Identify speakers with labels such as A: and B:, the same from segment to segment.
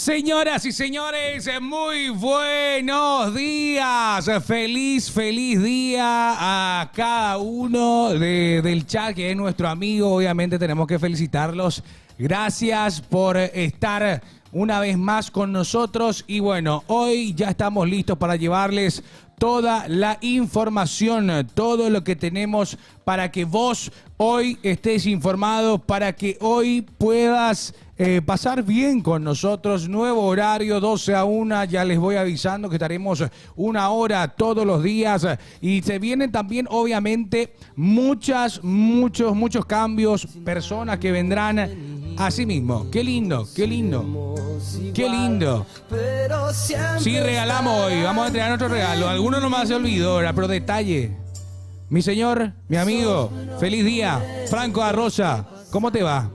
A: Señoras y señores, muy buenos días. Feliz día a cada uno del chat que es nuestro amigo. Obviamente tenemos que felicitarlos. Gracias por estar una vez más con nosotros. Y bueno, hoy ya estamos listos para llevarles toda la información, todo lo que tenemos para que vos hoy estés informado, para que hoy puedas pasar bien con nosotros. Nuevo horario, 12 a 1, ya les voy avisando que estaremos una hora todos los días. Y se vienen también, obviamente, muchos cambios, personas que vendrán así mismo. Qué lindo, qué lindo. Qué lindo. Sí, regalamos hoy, vamos a entregar nuestro regalo. Algunos nomás se olvidó, pero detalle. Mi señor, mi amigo, feliz día. Franco Arrosa, ¿cómo te va?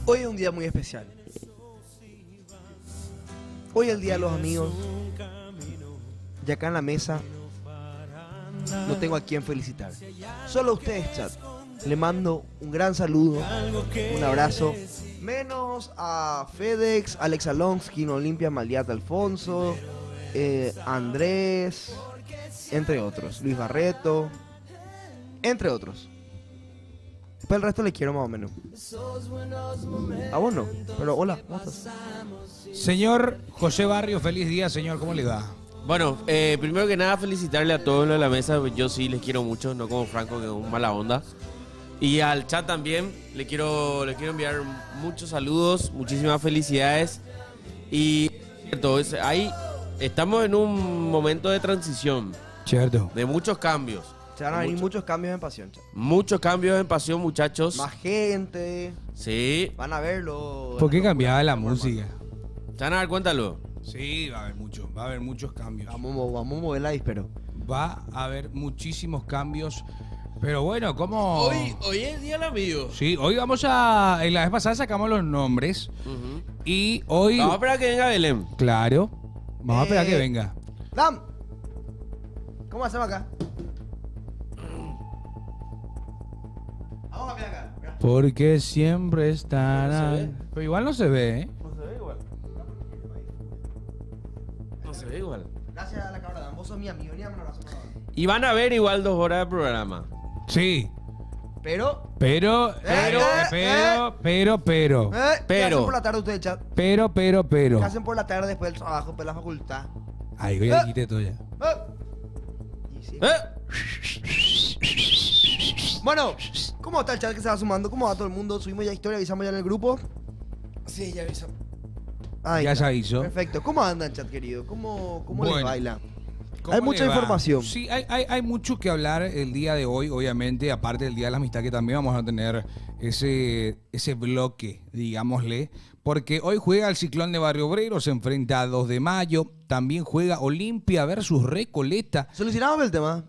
B: Hoy es un día muy especial. Hoy es el día de los amigos. Y acá en la mesa no tengo a quien felicitar. Solo a ustedes, chat. Le mando un gran saludo, un abrazo. Menos a FedEx, Alex Alonsky, Olimpia Maliat Alfonso, Andrés, entre otros. Luis Barreto, entre otros. Después el resto le quiero más o menos. Ah, bueno, pero hola, ¿cómo estás?
A: Señor José Barrio, feliz día, señor, ¿cómo le va?
C: Bueno, primero que nada felicitarle a todos los de la mesa. Yo sí les quiero mucho, no como Franco, que es un mala onda. Y al chat también le quiero enviar muchos saludos, muchísimas felicidades. Y cierto, ahí estamos en un momento de transición,
A: Cierto.
C: de muchos cambios.
B: Se van a venir muchos cambios en Pasión, chat.
C: Muchos cambios en Pasión, muchachos.
B: Más gente,
C: Sí,
B: van a verlo.
A: ¿Por qué cambiaba la música?
C: se van a dar cuenta luego.
A: Sí, va a haber muchos cambios.
B: Vamos a mover la dispero.
A: Va a haber muchísimos cambios. Pero bueno, ¿cómo?
C: Hoy es día del amigo.
A: Sí, hoy vamos a... En la vez pasada sacamos los nombres. Y hoy...
C: Vamos a esperar a que venga Belén.
A: Claro. Vamos a esperar que venga.
B: ¡Lam! ¿Cómo hacemos acá? Vamos a ver acá. Mira.
A: Porque siempre estará...
C: No se ve.
A: Pero igual no se ve, ¿eh?
C: No se ve igual. No se ve igual.
B: Gracias a la cabra, vos sos mi amigo. Ni un abrazo.
C: Y van a ver igual 2 horas de programa.
A: Sí.
B: Pero.
A: Pero...
B: ¿Qué hacen por la tarde ustedes, chat?
A: Pero...
B: ¿Qué hacen por la tarde después del trabajo, después de la facultad?
A: Ay, voy a quitar todo ya.
B: Y sí.
C: ¿Eh?
B: Bueno, ¿cómo está el chat que se va sumando? ¿Cómo va todo el mundo? Subimos ya historia, avisamos ya en el grupo.
C: Sí, ya avisamos.
B: Ahí
A: Ya
B: está.
A: se avisó.
B: Perfecto. ¿Cómo andan, chat querido? ¿Cómo les
A: Bueno.
B: baila?
A: ¿Cómo
B: Hay mucha
A: le va?
B: información.
A: Sí, hay mucho que hablar el día de hoy, obviamente, aparte del Día de la Amistad, que también vamos a tener ese bloque, digámosle, porque hoy juega el Ciclón de Barrio Obrero, se enfrenta a 2 de mayo, también juega Olimpia versus Recoleta.
B: ¿Solucionamos el tema?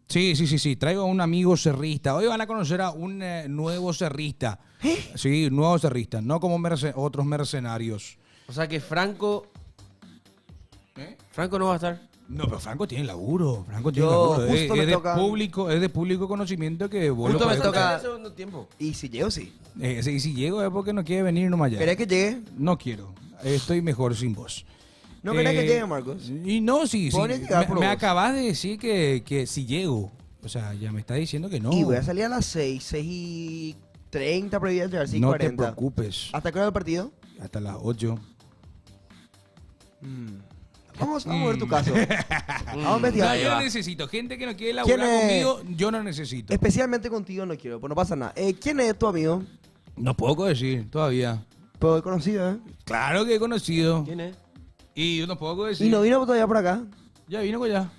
A: Sí, traigo a un amigo cerrista. Hoy van a conocer a un nuevo cerrista. Sí, nuevo cerrista, no como otros mercenarios.
C: O sea que Franco
A: ¿Eh?
C: no va a estar.
A: No, pero Franco tiene laburo. Franco tiene
B: Yo
A: laburo.
B: justo me toca-
A: Es de público conocimiento que vos
B: Justo
A: lo
B: me
A: podés
B: toca-
A: contar.
C: En el segundo tiempo.
B: Y si llego, sí.
A: Y si llego es porque no quiere venir nomás ya.
B: ¿Querés que llegue?
A: No quiero. Estoy mejor sin vos.
B: ¿No querés que llegue, Marcos?
A: Y no, sí.
B: Podés llegar por
A: Me
B: vos.
A: acabas de decir que si llego. O sea, ya me está diciendo que no.
B: Y voy a salir a las 6:30, pero voy a llegar
A: No te
B: 6:40.
A: preocupes.
B: ¿Hasta qué hora el partido?
A: Hasta las 8.
B: Vamos a ver tu caso. Vamos a investigar.
A: No, yo no
C: va.
A: necesito. Gente que no quiere laburar
B: ¿Quién es?
A: conmigo, yo no necesito.
B: Especialmente contigo no quiero, pues no pasa nada. ¿Quién es tu amigo?
A: No puedo decir todavía.
B: Pues conocido, ¿eh?
A: Claro que he conocido.
C: ¿Quién es?
A: Y yo no puedo decir.
B: Y no vino todavía por acá.
A: Ya vino con ya.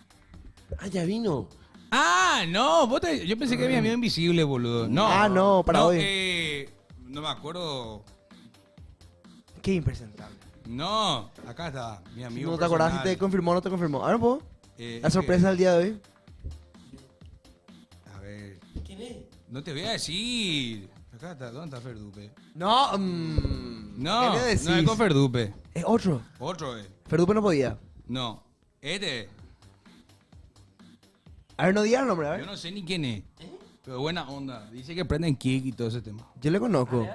C: Ah, ya vino.
A: Ah, no, yo pensé que era mi amigo invisible, boludo. No.
B: Ah, no, para hoy.
A: No me acuerdo.
B: Qué impresentable.
A: No, acá está, mi amigo.
B: ¿No te acordás si
A: personal.
B: te confirmó o no te confirmó? A ver, ¿puedo? La
A: Es
B: sorpresa
A: que-
B: del día de hoy.
A: A ver,
C: ¿Quién es?
A: no te voy a decir. Acá está, ¿dónde está Ferdupe?
B: No,
A: No,
B: ¿qué le decís?
A: no es con Ferdupe.
B: Es otro.
A: Otro es.
B: Ferdupe no podía.
A: No, este.
B: A ver, no digas el nombre, a
A: Yo
B: ver.
A: no sé ni quién es. Pero buena onda. Dice que prenden kick y todo ese tema.
B: Yo le conozco.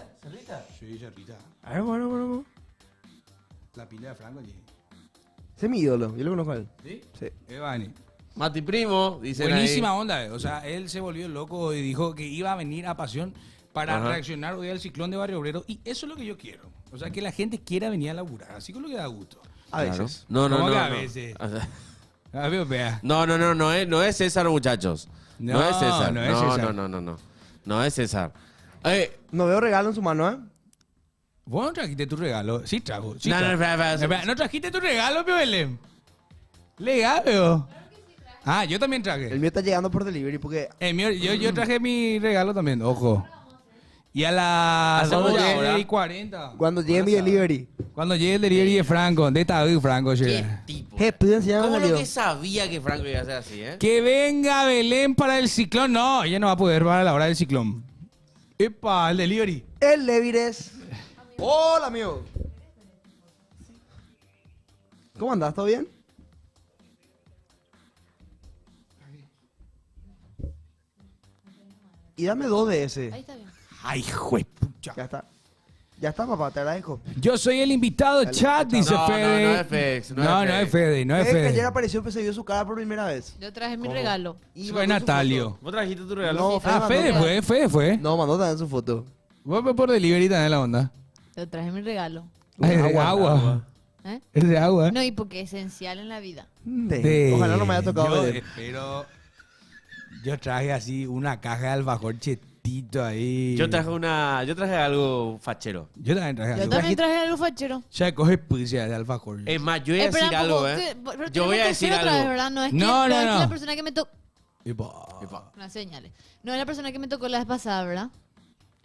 A: Sí, Cerrita.
B: A ver, bueno.
A: La pila de Franco allí.
B: Ese es mi ídolo. Yo le conozco a él.
A: ¿Sí?
B: Sí.
A: Evani.
C: Mati Primo, dicen
A: Buenísima
C: ahí.
A: onda. O sea, él se volvió loco y dijo que iba a venir a Pasión para
C: Ajá.
A: reaccionar hoy al ciclón de Barrio Obrero. Y eso es lo que yo quiero. O sea, que la gente quiera venir a laburar. Así con lo que da gusto.
B: A
C: Claro.
B: veces.
C: No,
A: ¿Cómo que a
C: no.
A: veces?
C: O sea,
A: A ver, vea.
C: no es César, muchachos. No,
A: No,
C: es César.
A: no es César.
C: No. No es César.
B: No veo regalo en su mano, ¿eh?
A: ¿Vos no trajiste tu regalo? Sí, trajo. Sí,
C: No, no,
A: trajo.
C: espera.
A: ¿No trajiste tu regalo, Pio Belén? Legal, veo. Ah, yo también traje.
B: El mío está llegando por delivery porque
A: Yo traje mi regalo también, ojo. Y a las
C: Hacemos ya ahora.
A: 12:40.
B: cuando llegue mi delivery.
A: Cuando llegue el delivery de Franco, ¿dónde está hoy Franco?
C: Qué
A: che?
C: tipo.
B: ¿Pude enseñarme
C: ¿Cómo lo
B: salió?
C: que sabía que Franco iba a ser así,
A: Que venga Belén para el ciclón. No, ella no va a poder para la hora del ciclón. Epa, el delivery.
B: El Levires. Hola, amigo. ¿Cómo andás? ¿Todo bien? Y dame 2 de ese.
D: Ahí está bien.
A: Ay, juepucha.
B: Ya está. Ya está, papá, te agradezco.
A: Yo soy el invitado chat, dice
C: No,
A: Fede.
C: no es Fex, no es
A: No, no
C: Fex.
A: es Fede, no es
B: Es que ayer
A: Fede.
B: apareció, pues se vio su cara por primera vez.
D: Yo traje mi regalo.
B: Y
A: Soy
B: mandó su
A: Natalio.
B: foto.
C: ¿Vos trajiste tu regalo?
B: No,
A: Ah, Fede
B: mandó-
A: fue.
B: No, mandó también su foto.
A: Vos por delivery también la onda.
D: Yo traje mi regalo.
A: Ay, es de agua.
D: ¿Eh?
A: Es de agua.
D: No, y porque es esencial en la vida.
B: Ojalá no me haya tocado
A: Yo
B: ver.
A: espero. Yo traje así una caja de alfajor chetito ahí.
C: Yo traje algo fachero.
A: Yo también traje
D: Yo
A: algo.
D: también traje algo fachero.
A: Ya coge pucia de alfajor.
C: Es más, yo voy a
D: Espera
C: decir
D: un
C: algo,
D: poco,
C: ¿eh?
D: pero
C: Yo voy a
D: tenemos que
C: decir
D: otra vez,
C: algo.
D: ¿verdad? No es que,
A: No,
D: no,
A: no,
D: es que
A: no.
D: la persona que me tocó...
A: Epa.
D: Unas señales. No es la persona que me tocó la vez pasada, ¿verdad?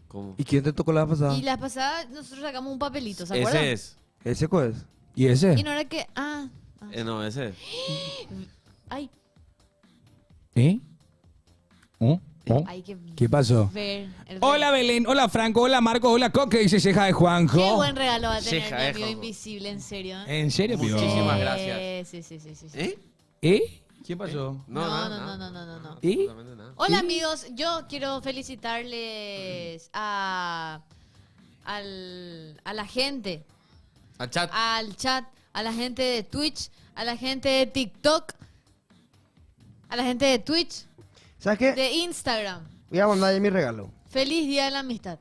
C: ¿Cómo?
B: ¿Y quién te tocó la vez pasada?
D: Y la vez pasada nosotros sacamos un papelito, ¿se acuerdan?
C: Ese es.
B: ¿Ese cuál es?
A: ¿Y ese?
D: Y no era que...
C: No, ese es.
D: Ay,
A: ¿Eh? ¿Oh? ¿Oh?
D: hay que
A: ¿Qué pasó?
D: ver... el
A: Hola Belén, hola Franco, hola Marco, hola Coque, dice Ceja de Juanjo.
D: Qué buen regalo va a tener
C: Ceja,
D: mi amigo
C: Juanjo.
D: invisible, en serio.
A: ¿En serio, Pío?
C: Muchísimas gracias.
D: Sí.
C: ¿Eh?
A: ¿Eh? ¿Qué pasó?
D: No.
A: ¿Y?
C: Absolutamente nada.
D: Hola amigos, yo quiero felicitarles a la gente,
C: Al chat.
D: al chat, a la gente de Twitch, a la gente de TikTok, a la gente de Twitch,
B: ¿Sabes qué?
D: de Instagram.
B: Voy a mandar ya mi regalo.
D: Feliz Día de la Amistad.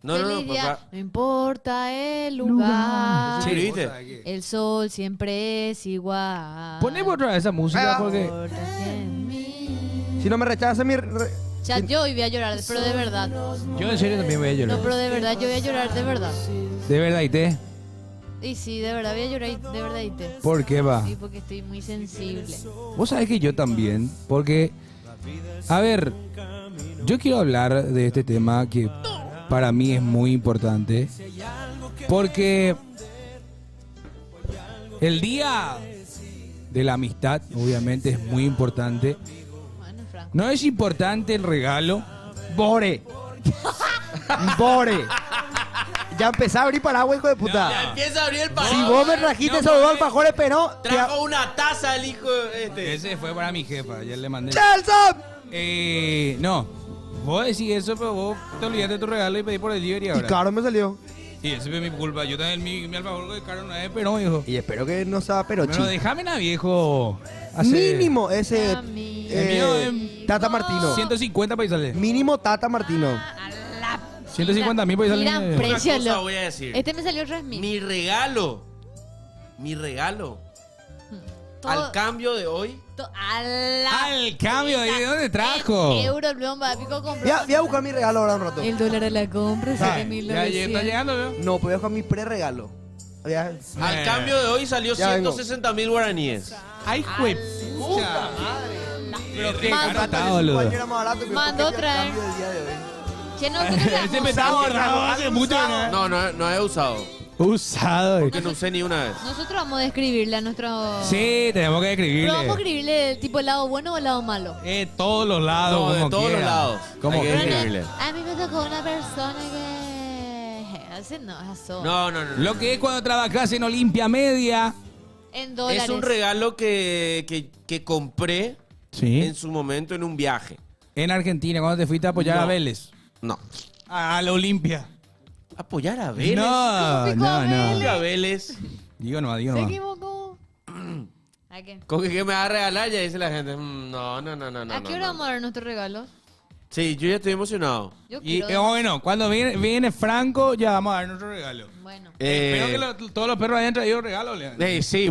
C: No,
D: Feliz día.
C: papá.
D: No importa el lugar.
C: Sí, ¿viste?
D: El sol siempre es igual.
A: Ponemos otra vez esa música
B: Ah.
A: porque...
D: Importa que en mí.
B: Si no me rechaza mi...
D: Chat, yo hoy voy a llorar, pero de verdad.
A: Yo en serio también voy a
D: No,
A: llorar.
D: pero de verdad, yo voy a llorar de verdad.
A: De verdad, ¿y te?
D: Y sí, de verdad voy a llorar, de verdad, y te.
A: ¿Por qué va?
D: Sí, porque estoy muy sensible.
A: Vos sabés que yo también, porque... A ver, yo quiero hablar de este tema que para mí es muy importante. Porque el día de la amistad, obviamente, es muy importante.
D: Bueno, Franco.
A: No es importante el regalo.
B: ¡Bore! ¡Bore! Ya empecé a abrir paraguas, hijo de puta.
C: Empieza a abrir el
B: Si
C: paraguas.
B: vos me trajiste esos dos alfajores, pero...
C: Trajo una taza el hijo este.
A: Ese fue para mi jefa, ya le mandé.
B: ¡Chelson!
A: No, vos decís eso, pero vos te olvidaste de tu regalo y pedí por el delivery
B: Y
A: ahora.
B: caro me salió.
A: Y ese fue mi culpa. Yo también mi alfajor de caro no es, pero no, hijo.
B: Y espero que no sea pero
A: Pero déjame na viejo. Hace
B: Mínimo ese...
D: Mami.
A: El mío es
B: Tata Martino.
A: 150 paisales.
B: Mínimo Tata Martino.
D: A la
A: 150.000 paisales.
D: Miran
C: Una
D: precio.
C: cosa voy a decir.
D: Este me salió 3.000.
C: Mi regalo. Al cambio de hoy.
A: Al cambio, ¿de dónde trajo?
D: Euro, el León Pico compró.
B: Voy a buscar mi regalo ahora un rato.
D: El dólar a la compra,
B: Ah,
D: 7.900.
A: Ya está llegando, ¿no?
B: No, pues voy a buscar mi pre-regalo.
C: Al cambio de hoy salió
B: Ya vengo.
C: 160.000 guaraníes.
A: Ay, jue. Pero qué
D: Mando-
A: caro está, boludo.
D: Mandó traer. Que nosotros
A: Este me
D: trajimos,
A: está borrado hace mucho, ¿no?
C: No he usado.
A: Usado.
C: Que no usé ni una vez.
D: nosotros vamos a describirle a nuestro...
A: Sí, tenemos que
D: Pero vamos a
A: escribirle.
D: escribirle el tipo el lado bueno o el lado malo.
A: Todos los lados,
C: No, de
A: como
C: todos los
A: quiera.
C: lados.
A: Como
C: Hay que
A: quiera.
C: escribirle.
D: A mí me tocó una persona que... Ese no, eso.
C: No.
A: Lo que es cuando trabajas en Olimpia Media.
D: En dólares.
C: Es un regalo que compré
A: Sí.
C: en su momento en un viaje.
A: En Argentina, cuando te fuiste a apoyar
C: No.
A: a Vélez.
C: No.
A: A la Olimpia.
C: ¿Apoyar a Vélez?
A: No,
D: Pico a
A: no,
C: ¿Apoyar a
A: no.
C: Vélez?
A: Digo no, digo
D: Se
A: no.
D: equivocó. ¿A qué?
C: ¿Con qué me va a regalar? Ya dice la gente. No.
D: ¿A qué hora vamos a dar nuestros regalos?
C: Sí, yo ya estoy emocionado.
D: Yo
A: Y
D: quiero.
A: bueno, cuando viene Franco, ya vamos a dar nuestro regalo.
D: Bueno.
A: Espero que todos los perros hayan traído regalos, Leandro.
C: Sí,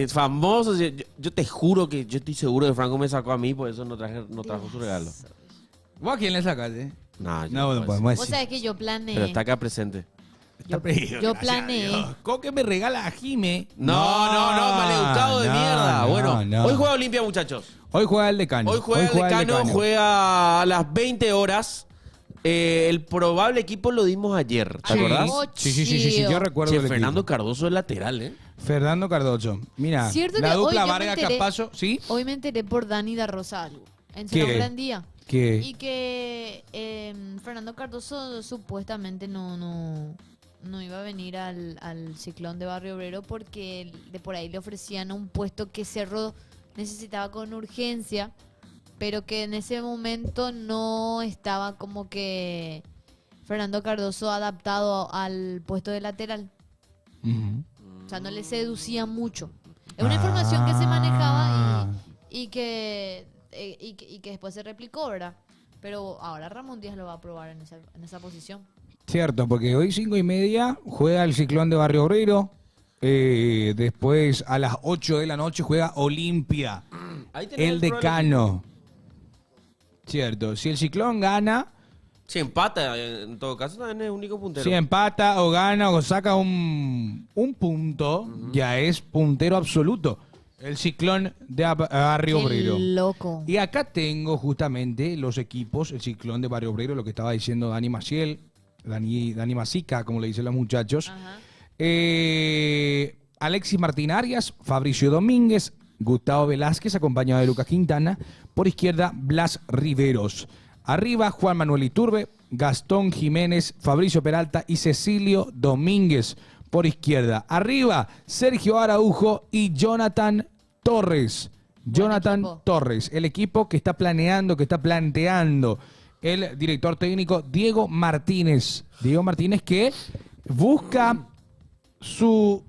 C: famoso. Yo te juro que yo estoy seguro que Franco me sacó a mí, por eso no trajo su regalo.
A: ¿Vos a quién le sacaste?
C: No, yo
A: No, no
C: puedo
A: podemos
D: Vos
A: decir.
D: sabés que yo planeé.
C: Pero está acá presente.
A: Está perdido,
D: yo
A: gracias a
D: planeé.
A: Dios. ¿Cómo que me regala a Jime?
C: No, maleducado de
A: no,
C: mierda.
A: no,
C: Bueno,
A: no.
C: hoy juega Olimpia, muchachos.
A: Hoy juega el decano.
C: Hoy juega el decano, juega a las 20 horas. El probable equipo lo dimos ayer, ¿te
A: Sí.
C: acordás?
A: Sí, yo recuerdo
C: Che,
A: el
C: Fernando
A: equipo.
C: Cardoso es lateral, ¿eh?
A: Fernando Cardoso. Mira,
D: Cierto
A: la
D: que hoy
A: dupla
D: yo me
A: Vargas
D: enteré-
A: Campazo, ¿sí?
D: Hoy me enteré por Dani da Rosa algo. En
A: ¿Qué?
D: su gran día.
A: ¿Qué?
D: Y que Fernando Cardoso supuestamente no iba a venir al Ciclón de Barrio Obrero porque de por ahí le ofrecían un puesto que Cerro necesitaba con urgencia, pero que en ese momento no estaba como que Fernando Cardoso adaptado al puesto de lateral.
A: Ujú.
D: O sea, no le seducía mucho. Es una información que se manejaba y que después se replicó, ¿verdad? Pero ahora Ramón Díaz lo va a probar en esa posición.
A: Cierto, porque hoy 5:30 juega el Ciclón de Barrio Obrero. Después a las 8 de la noche juega Olimpia.
C: Ahí tenés
A: El
C: probable
A: decano. Cierto, si el Ciclón gana,
C: equipo. Si empata, en todo caso, también es el único puntero.
A: si empata o gana o saca un punto, ya es puntero absoluto. El Ciclón de Barrio
D: Qué
A: Obrero.
D: loco.
A: Y acá tengo justamente los equipos, el Ciclón de Barrio Obrero, lo que estaba diciendo Dani Maciel, Dani Masica, como le dicen los muchachos.
D: Ajá.
A: Alexis Martín Arias, Fabricio Domínguez, Gustavo Velázquez, acompañado de Lucas Quintana. Por izquierda, Blas Riveros. Arriba, Juan Manuel Iturbe, Gastón Jiménez, Fabricio Peralta y Cecilio Domínguez. Por izquierda. Arriba, Sergio Araujo y Jonathan Torres. Jonathan
D: equipo.
A: Torres, el equipo que está planeando, que está planteando el director técnico Diego Martínez. Diego Martínez que busca su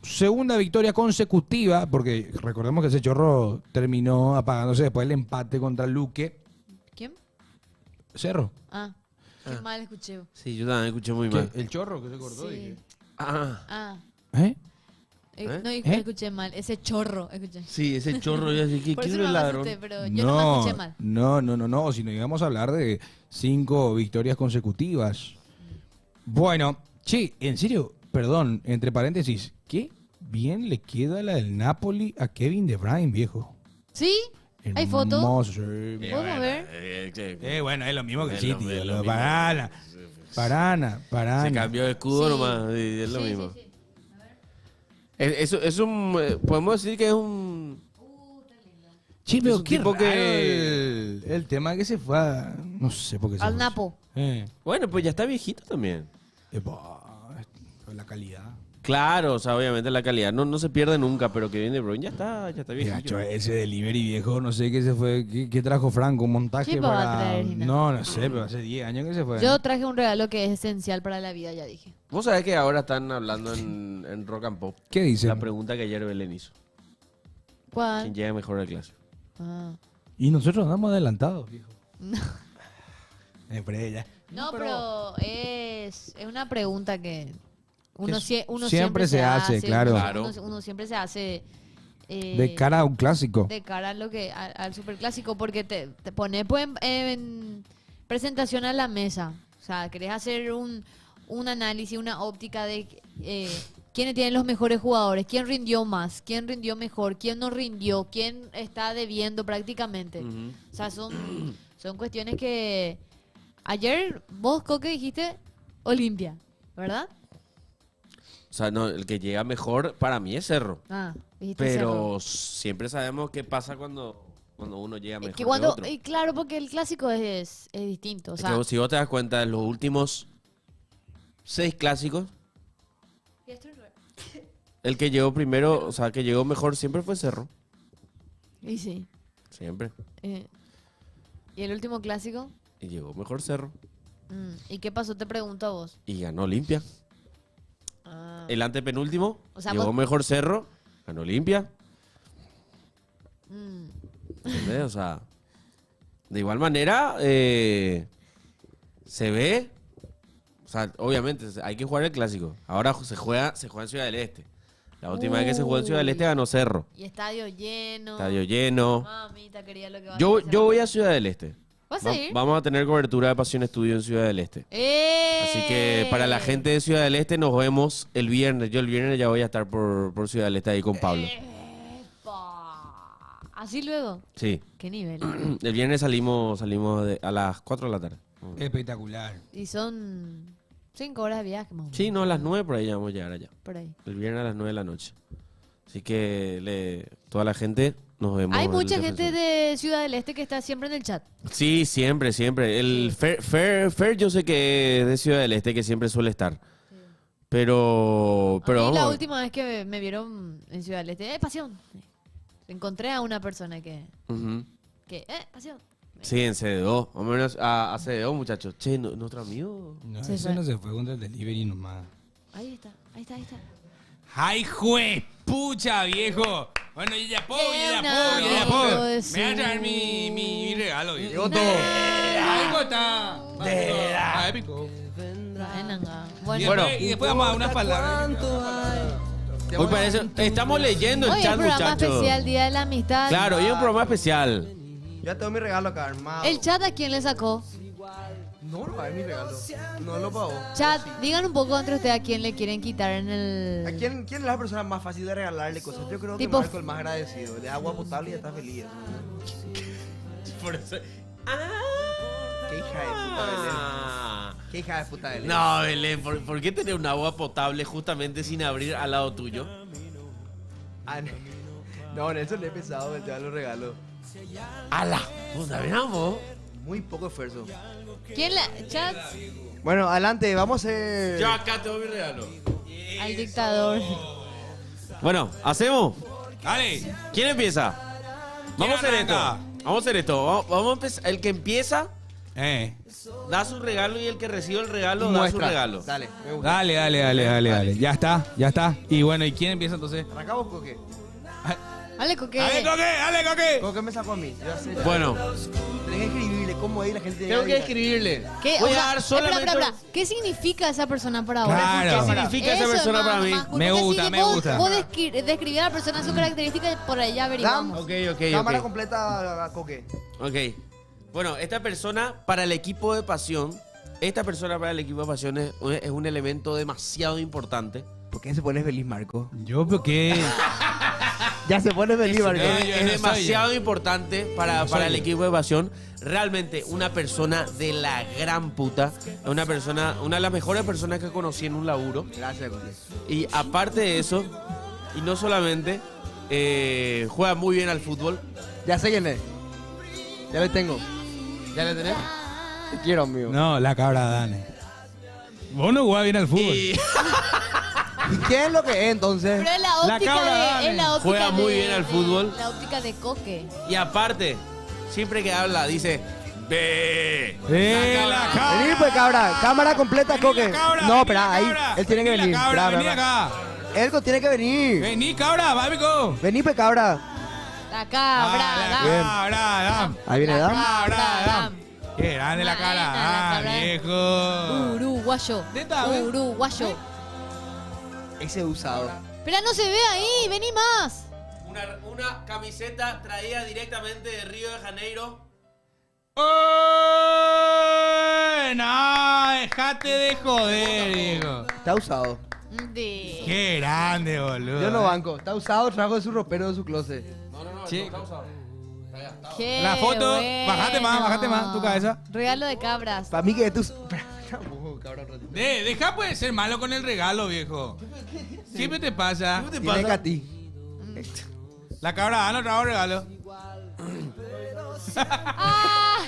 A: segunda victoria consecutiva, porque recordemos que ese chorro terminó apagándose después del empate contra Luque.
D: ¿Quién?
A: Cerro.
D: Ah, qué mal escuché.
C: Sí, yo también escuché muy
A: ¿Qué?
C: mal.
A: El chorro que se cortó.
D: Sí.
A: dije.
D: Ah,
A: ¿Eh?
D: no
A: ¿Eh?
D: escuché mal. Ese chorro escuché.
C: Sí, ese chorro, yo así,
D: Por
C: ¿quién
D: eso
C: es el
D: me
C: ladrón?
D: asusté, pero yo no me escuché mal.
A: No, si no íbamos a hablar de 5 victorias consecutivas. Bueno, che, en serio, perdón, entre paréntesis, qué bien le queda la del Napoli a Kevin De Bruyne, viejo.
D: ¿Sí? ¿Hay foto?
A: Hermoso, sí.
D: ¿Podemos ver?
A: Bueno, es lo mismo que
C: Es
A: el
C: lo-
A: City.
C: es lo mismo.
A: Parana.
C: Se cambió de escudo
D: Sí.
C: nomás, y es lo
D: Sí,
C: mismo.
D: sí, sí.
C: Es un, podemos decir que es un...
A: Sí, pero
C: Es un
A: qué
C: tipo
A: raro
C: que-
A: el tema que se fue a... No sé por qué se
D: Al
A: fue.
D: Napo.
C: Bueno, pues ya está viejito también.
A: La calidad.
C: Claro, o sea, obviamente la calidad no se pierde nunca, pero que viene De Bruyne ya está viejito.
A: Gacho, ese delivery viejo, no sé qué se fue, qué trajo Franco, un montaje
D: ¿Qué va a
A: para...
D: traer, Gina?
A: No sé, pero hace 10 años que se fue.
D: Yo traje un regalo que es esencial para la vida, ya dije.
C: Vos sabés que ahora están hablando en Rock and Pop.
A: ¿Qué dice?
C: La pregunta que ayer Belén hizo. ¿Quién
D: ¿Cuál?
C: llega mejor al clásico?
D: Ah.
A: Y nosotros andamos adelantados, viejo.
D: No.
A: Ya.
D: No, pero es una pregunta que uno,
A: Que
D: uno
A: siempre se hace, claro.
C: Claro.
D: Uno siempre se hace
A: De cara a un clásico.
D: de cara a lo que al superclásico porque te pones pues, en presentación a la mesa. O sea, querés hacer un análisis, una óptica de quiénes tienen los mejores jugadores, quién rindió más, quién rindió mejor, quién no rindió, quién está debiendo prácticamente.
C: Ujú.
D: O sea, son cuestiones que... Ayer vos, Coque, dijiste Olimpia, ¿verdad?
C: O sea, no, el que llega mejor para mí es Cerro.
D: Ah, dijiste
C: Pero
D: Cerro.
C: siempre sabemos qué pasa cuando uno llega
D: Es
C: mejor
D: que
C: que
D: cuando,
C: otro.
D: y claro, porque el clásico es distinto. O
C: Es
D: sea,
C: que vos, si vos te das cuenta, en los últimos 6 clásicos, el que llegó primero, o sea, que llegó mejor siempre fue Cerro.
D: y sí.
C: Siempre.
D: eh, ¿Y el último clásico?
C: Y llegó mejor Cerro.
D: ¿Y qué pasó? Te pregunto a vos.
C: Y ganó Olimpia.
D: Ah.
C: El antepenúltimo,
D: O sea,
C: llegó
D: vos-
C: mejor Cerro, ganó Olimpia.
D: Mm.
C: ¿Entendés? O sea, de igual manera, se ve. O sea, obviamente, hay que jugar el clásico. Ahora se juega en Ciudad del Este. La última vez que se jugó en Ciudad del Este ganó Cerro.
D: Y estadio lleno.
C: Estadio lleno.
D: Mamita, quería lo que va a
C: Yo
D: hacer.
C: voy a Ciudad del Este.
D: ¿Vas a ir?
C: Vamos a tener cobertura de Pasión Estudio en Ciudad del Este. Así que para la gente de Ciudad del Este nos vemos el viernes. Yo el viernes ya voy a estar por Ciudad del Este ahí con Pablo.
D: Epa. Así luego.
C: Sí.
D: ¿Qué nivel?
C: El viernes salimos a las 4 de la tarde.
A: Espectacular.
D: Y son 5 horas de viaje, más o menos.
C: Sí, no, a las 9 por ahí ya vamos a llegar allá.
D: Por ahí.
C: El viernes a las 9 de la noche. Así que toda la gente nos vemos.
D: Hay
C: el
D: mucha
C: defensor.
D: gente de Ciudad del Este que está siempre en el chat.
C: Sí, siempre, siempre. El Fer yo sé que es de Ciudad del Este, que siempre suele estar. Pero
D: A mí
C: vamos.
D: la última vez que me vieron en Ciudad del Este, pasión. Encontré a una persona
C: Ujú.
D: pasión.
C: Sí, en CD2. Más o menos a CD2, muchachos. Che, ¿nuestro amigo?
A: No,
D: Se
A: ese
D: fue.
A: no se fue contra el delivery nomás.
D: Ahí está, ahí está, ahí está.
A: ¡Ay, jue! ¡Pucha, viejo! Bueno, yo ya puedo,
D: Qué
A: yo ya
D: una
A: puedo, yo ya
D: amigo
A: puedo.
D: de
A: Me va a traer
D: su-
A: mi regalo, viejo.
B: Llegó todo.
A: Ahí está. Ah, épico.
D: Bueno,
C: Bueno.
A: Y después vamos a dar unas palabras.
C: Hoy parece. Estamos leyendo el
D: hoy es
C: chat,
D: un programa
C: muchachos.
D: especial, Día de la Amistad.
C: Claro, hoy es un programa especial.
B: Ya tengo mi regalo acá armado.
D: ¿El chat a quién le sacó?
B: No, no es mi regalo. No lo pago.
D: Chat, digan un poco entre ustedes a quién le quieren quitar en el...
B: ¿A quién es la persona más fácil de regalarle cosas? Yo creo que
D: Tipo-
B: Marco el más agradecido. Le da agua potable y ya está feliz.
C: Por eso.
B: Qué hija de puta Belén.
C: Ah.
B: Qué hija de puta Belén.
C: No, Belén, ¿por qué tener un agua potable justamente sin abrir al lado tuyo?
B: Ah, no, en eso le he pensado el tema de los regalos.
C: ¡Hala! Puta, veamos.
B: Muy poco esfuerzo.
D: ¿Quién la... Chat
B: Bueno, adelante, vamos a hacer.
C: Yo acá tengo mi regalo.
D: al dictador.
C: Bueno, ¿hacemos?
A: Dale.
C: ¿Quién empieza? Vamos a hacer esto.
A: arranca?
C: Vamos a hacer esto. Vamos a empezar. El que empieza
A: Eh.
C: da su regalo y el que recibe el regalo da su
B: Muestra.
C: regalo.
B: Dale, me gusta.
A: Dale, dale, dale, dale, dale. Ya está, ya está. Y bueno, ¿y quién empieza entonces?
B: ¿Arrancamos con qué?
D: Dale, Coque.
A: ¡Ale, Coque! ¡Ale, Coque!
B: ¿Con qué me sacó a mí? Yo ya sé, ya.
C: Bueno,
B: Tenés que escribirle cómo es la gente.
C: tengo que escribirle.
D: ¿Qué?
C: Voy
D: O
C: a
D: sea,
C: dar solamente.
D: espera. ¿Qué significa esa persona para vos?
A: Claro.
C: ¿Qué significa esa
D: Eso,
C: persona para mí?
D: nomás.
A: Me
D: Porque
A: gusta,
D: si
A: me
D: vos-
A: gusta.
D: Vos describir a la persona su característica, por ahí ya averiguamos.
C: Ok.
B: Cámara completa a Coque.
C: Ok. Bueno, esta persona para el equipo de pasión. Esta persona para el equipo de pasión es un elemento demasiado importante.
B: ¿Por qué se pone feliz, Marco?
A: Yo, ¿por qué?
B: Ya se pone feliz, Marco.
A: yo no
C: Es
A: soy
C: demasiado importante para
A: soy
C: el
A: yo.
C: equipo de pasión. Realmente una persona de la gran puta. Una de las mejores personas que conocí en un laburo.
B: Gracias, Coque.
C: Y aparte de eso, y no solamente, juega muy bien al fútbol.
B: Ya sé quién es. Ya le tengo. ¿Ya le tenés? Te quiero, amigo.
A: No, la cabra Dane. Vos no jugás bien al fútbol.
C: Y
B: ¿Y qué es lo que es entonces?
D: Pero es la
A: La
D: óptica
A: cabra,
D: de...
A: dale.
D: Es la óptica
C: Juega muy
D: de-
C: bien al fútbol.
D: La óptica de Coque.
C: y aparte, siempre que habla, dice, ve.
A: La cabra!
B: Vení, pues, cabra. Cámara completa,
A: Vení,
B: Coque.
A: la cabra,
B: No,
A: vení,
B: espera,
A: la
B: ahí.
A: cabra.
B: Él tiene que
A: Vení,
B: venir.
A: la cabra,
B: Espera,
A: vení
B: espera.
A: acá.
B: Elco tiene que venir.
A: Vení, cabra, vámico.
B: Vení, pues, cabra.
D: La cabra,
A: la
D: dam.
B: Bien.
A: cabra, dam.
B: Ahí viene,
D: La
B: ¿da?
A: Cabra,
D: dam.
A: dam. Qué grande la
D: Buena,
A: cara.
D: la
A: Ah,
D: cabra.
A: viejo.
D: Uruguayo.
A: Neta, ¿ves?
D: Uruguayo.
B: Ese usado.
D: Espera, no se ve ahí. Vení más.
C: Una camiseta traída directamente de Río de Janeiro.
A: ¡Oh! No, dejate de joder, viejo.
B: Está usado.
D: De...
A: Qué grande, boludo.
B: Yo no banco. Está usado, trajo de su ropero de su closet.
A: Chico.
D: Qué
A: La foto,
D: bueno.
A: bájate más tu cabeza.
D: Regalo de cabras.
B: Para mí que tú. Cabra, un ratito.
A: Deja puede ser malo con el regalo, viejo. Siempre te pasa.
C: ¿Qué te
B: Tiene que
C: pasa?
B: a ti.
A: La cabra no trajo regalo.
D: ¡Ah!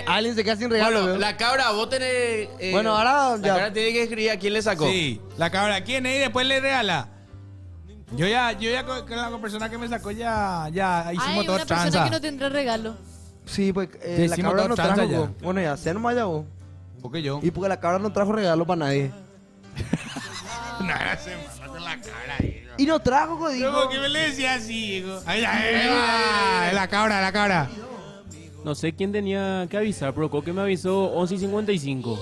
B: Alguien se queda sin regalo,
C: Bueno,
B: veo.
C: la cabra, vos tenés.
B: Bueno, ahora
C: La
B: ya.
C: cabra tiene que escribir a quién le sacó.
A: Sí. La cabra, ¿quién es? Y después le regala. Yo ya con la persona que me sacó ya hicimos
D: Hay
A: todo
D: una persona
A: tranza.
D: que no tendrá regalo.
B: Sí, pues
A: Ya
B: la
A: hicimos
B: cabra
A: todo
B: no
A: tranza
B: trajo.
A: ya.
B: vos. Bueno, ya, sea nomás ya vos.
A: Porque yo.
B: Y porque la cabra no trajo regalo para nadie.
A: No, se manda con la cara, hijo.
B: Y no trajo, jodido.
A: ¿Por qué me le decía así, hijo? Ahí va, la cabra.
E: No sé quién tenía que avisar, pero Coque me avisó 11:55.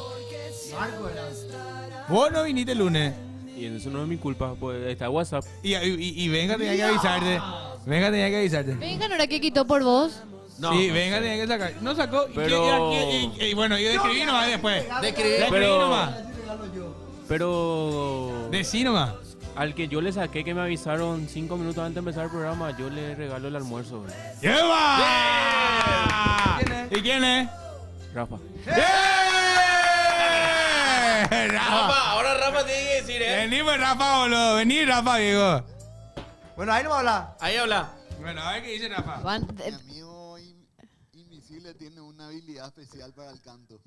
A: Vos no viniste el lunes.
E: Y eso no es mi culpa, pues está WhatsApp.
A: Y venga, tenía que avisarte. Venga, tenía que avisarte.
D: Venga, ¿no era que quitó por vos?
C: No,
A: Sí,
C: no
A: venga,
C: sé.
A: tenía que sacar. No sacó.
E: Pero-
A: Y bueno, yo describí nomás después.
C: Describí.
A: Describí
E: Pero-
A: nomás.
E: Pero
A: Decí nomás.
E: al que yo le saqué que me avisaron 5 minutos antes de empezar el programa, yo le regalo el almuerzo, bro.
A: ¡Lleva! ¿Y quién es?
E: Rafa.
A: Rafa.
C: Rafa, ahora Rafa tiene que decir,
A: Vení, pues, Rafa, boludo. Vení, Rafa, Diego.
B: Bueno, ahí no va a hablar.
C: Ahí habla.
A: Bueno, a ver qué dice Rafa.
D: Juan,
F: Mi amigo invisible tiene una habilidad especial para el canto.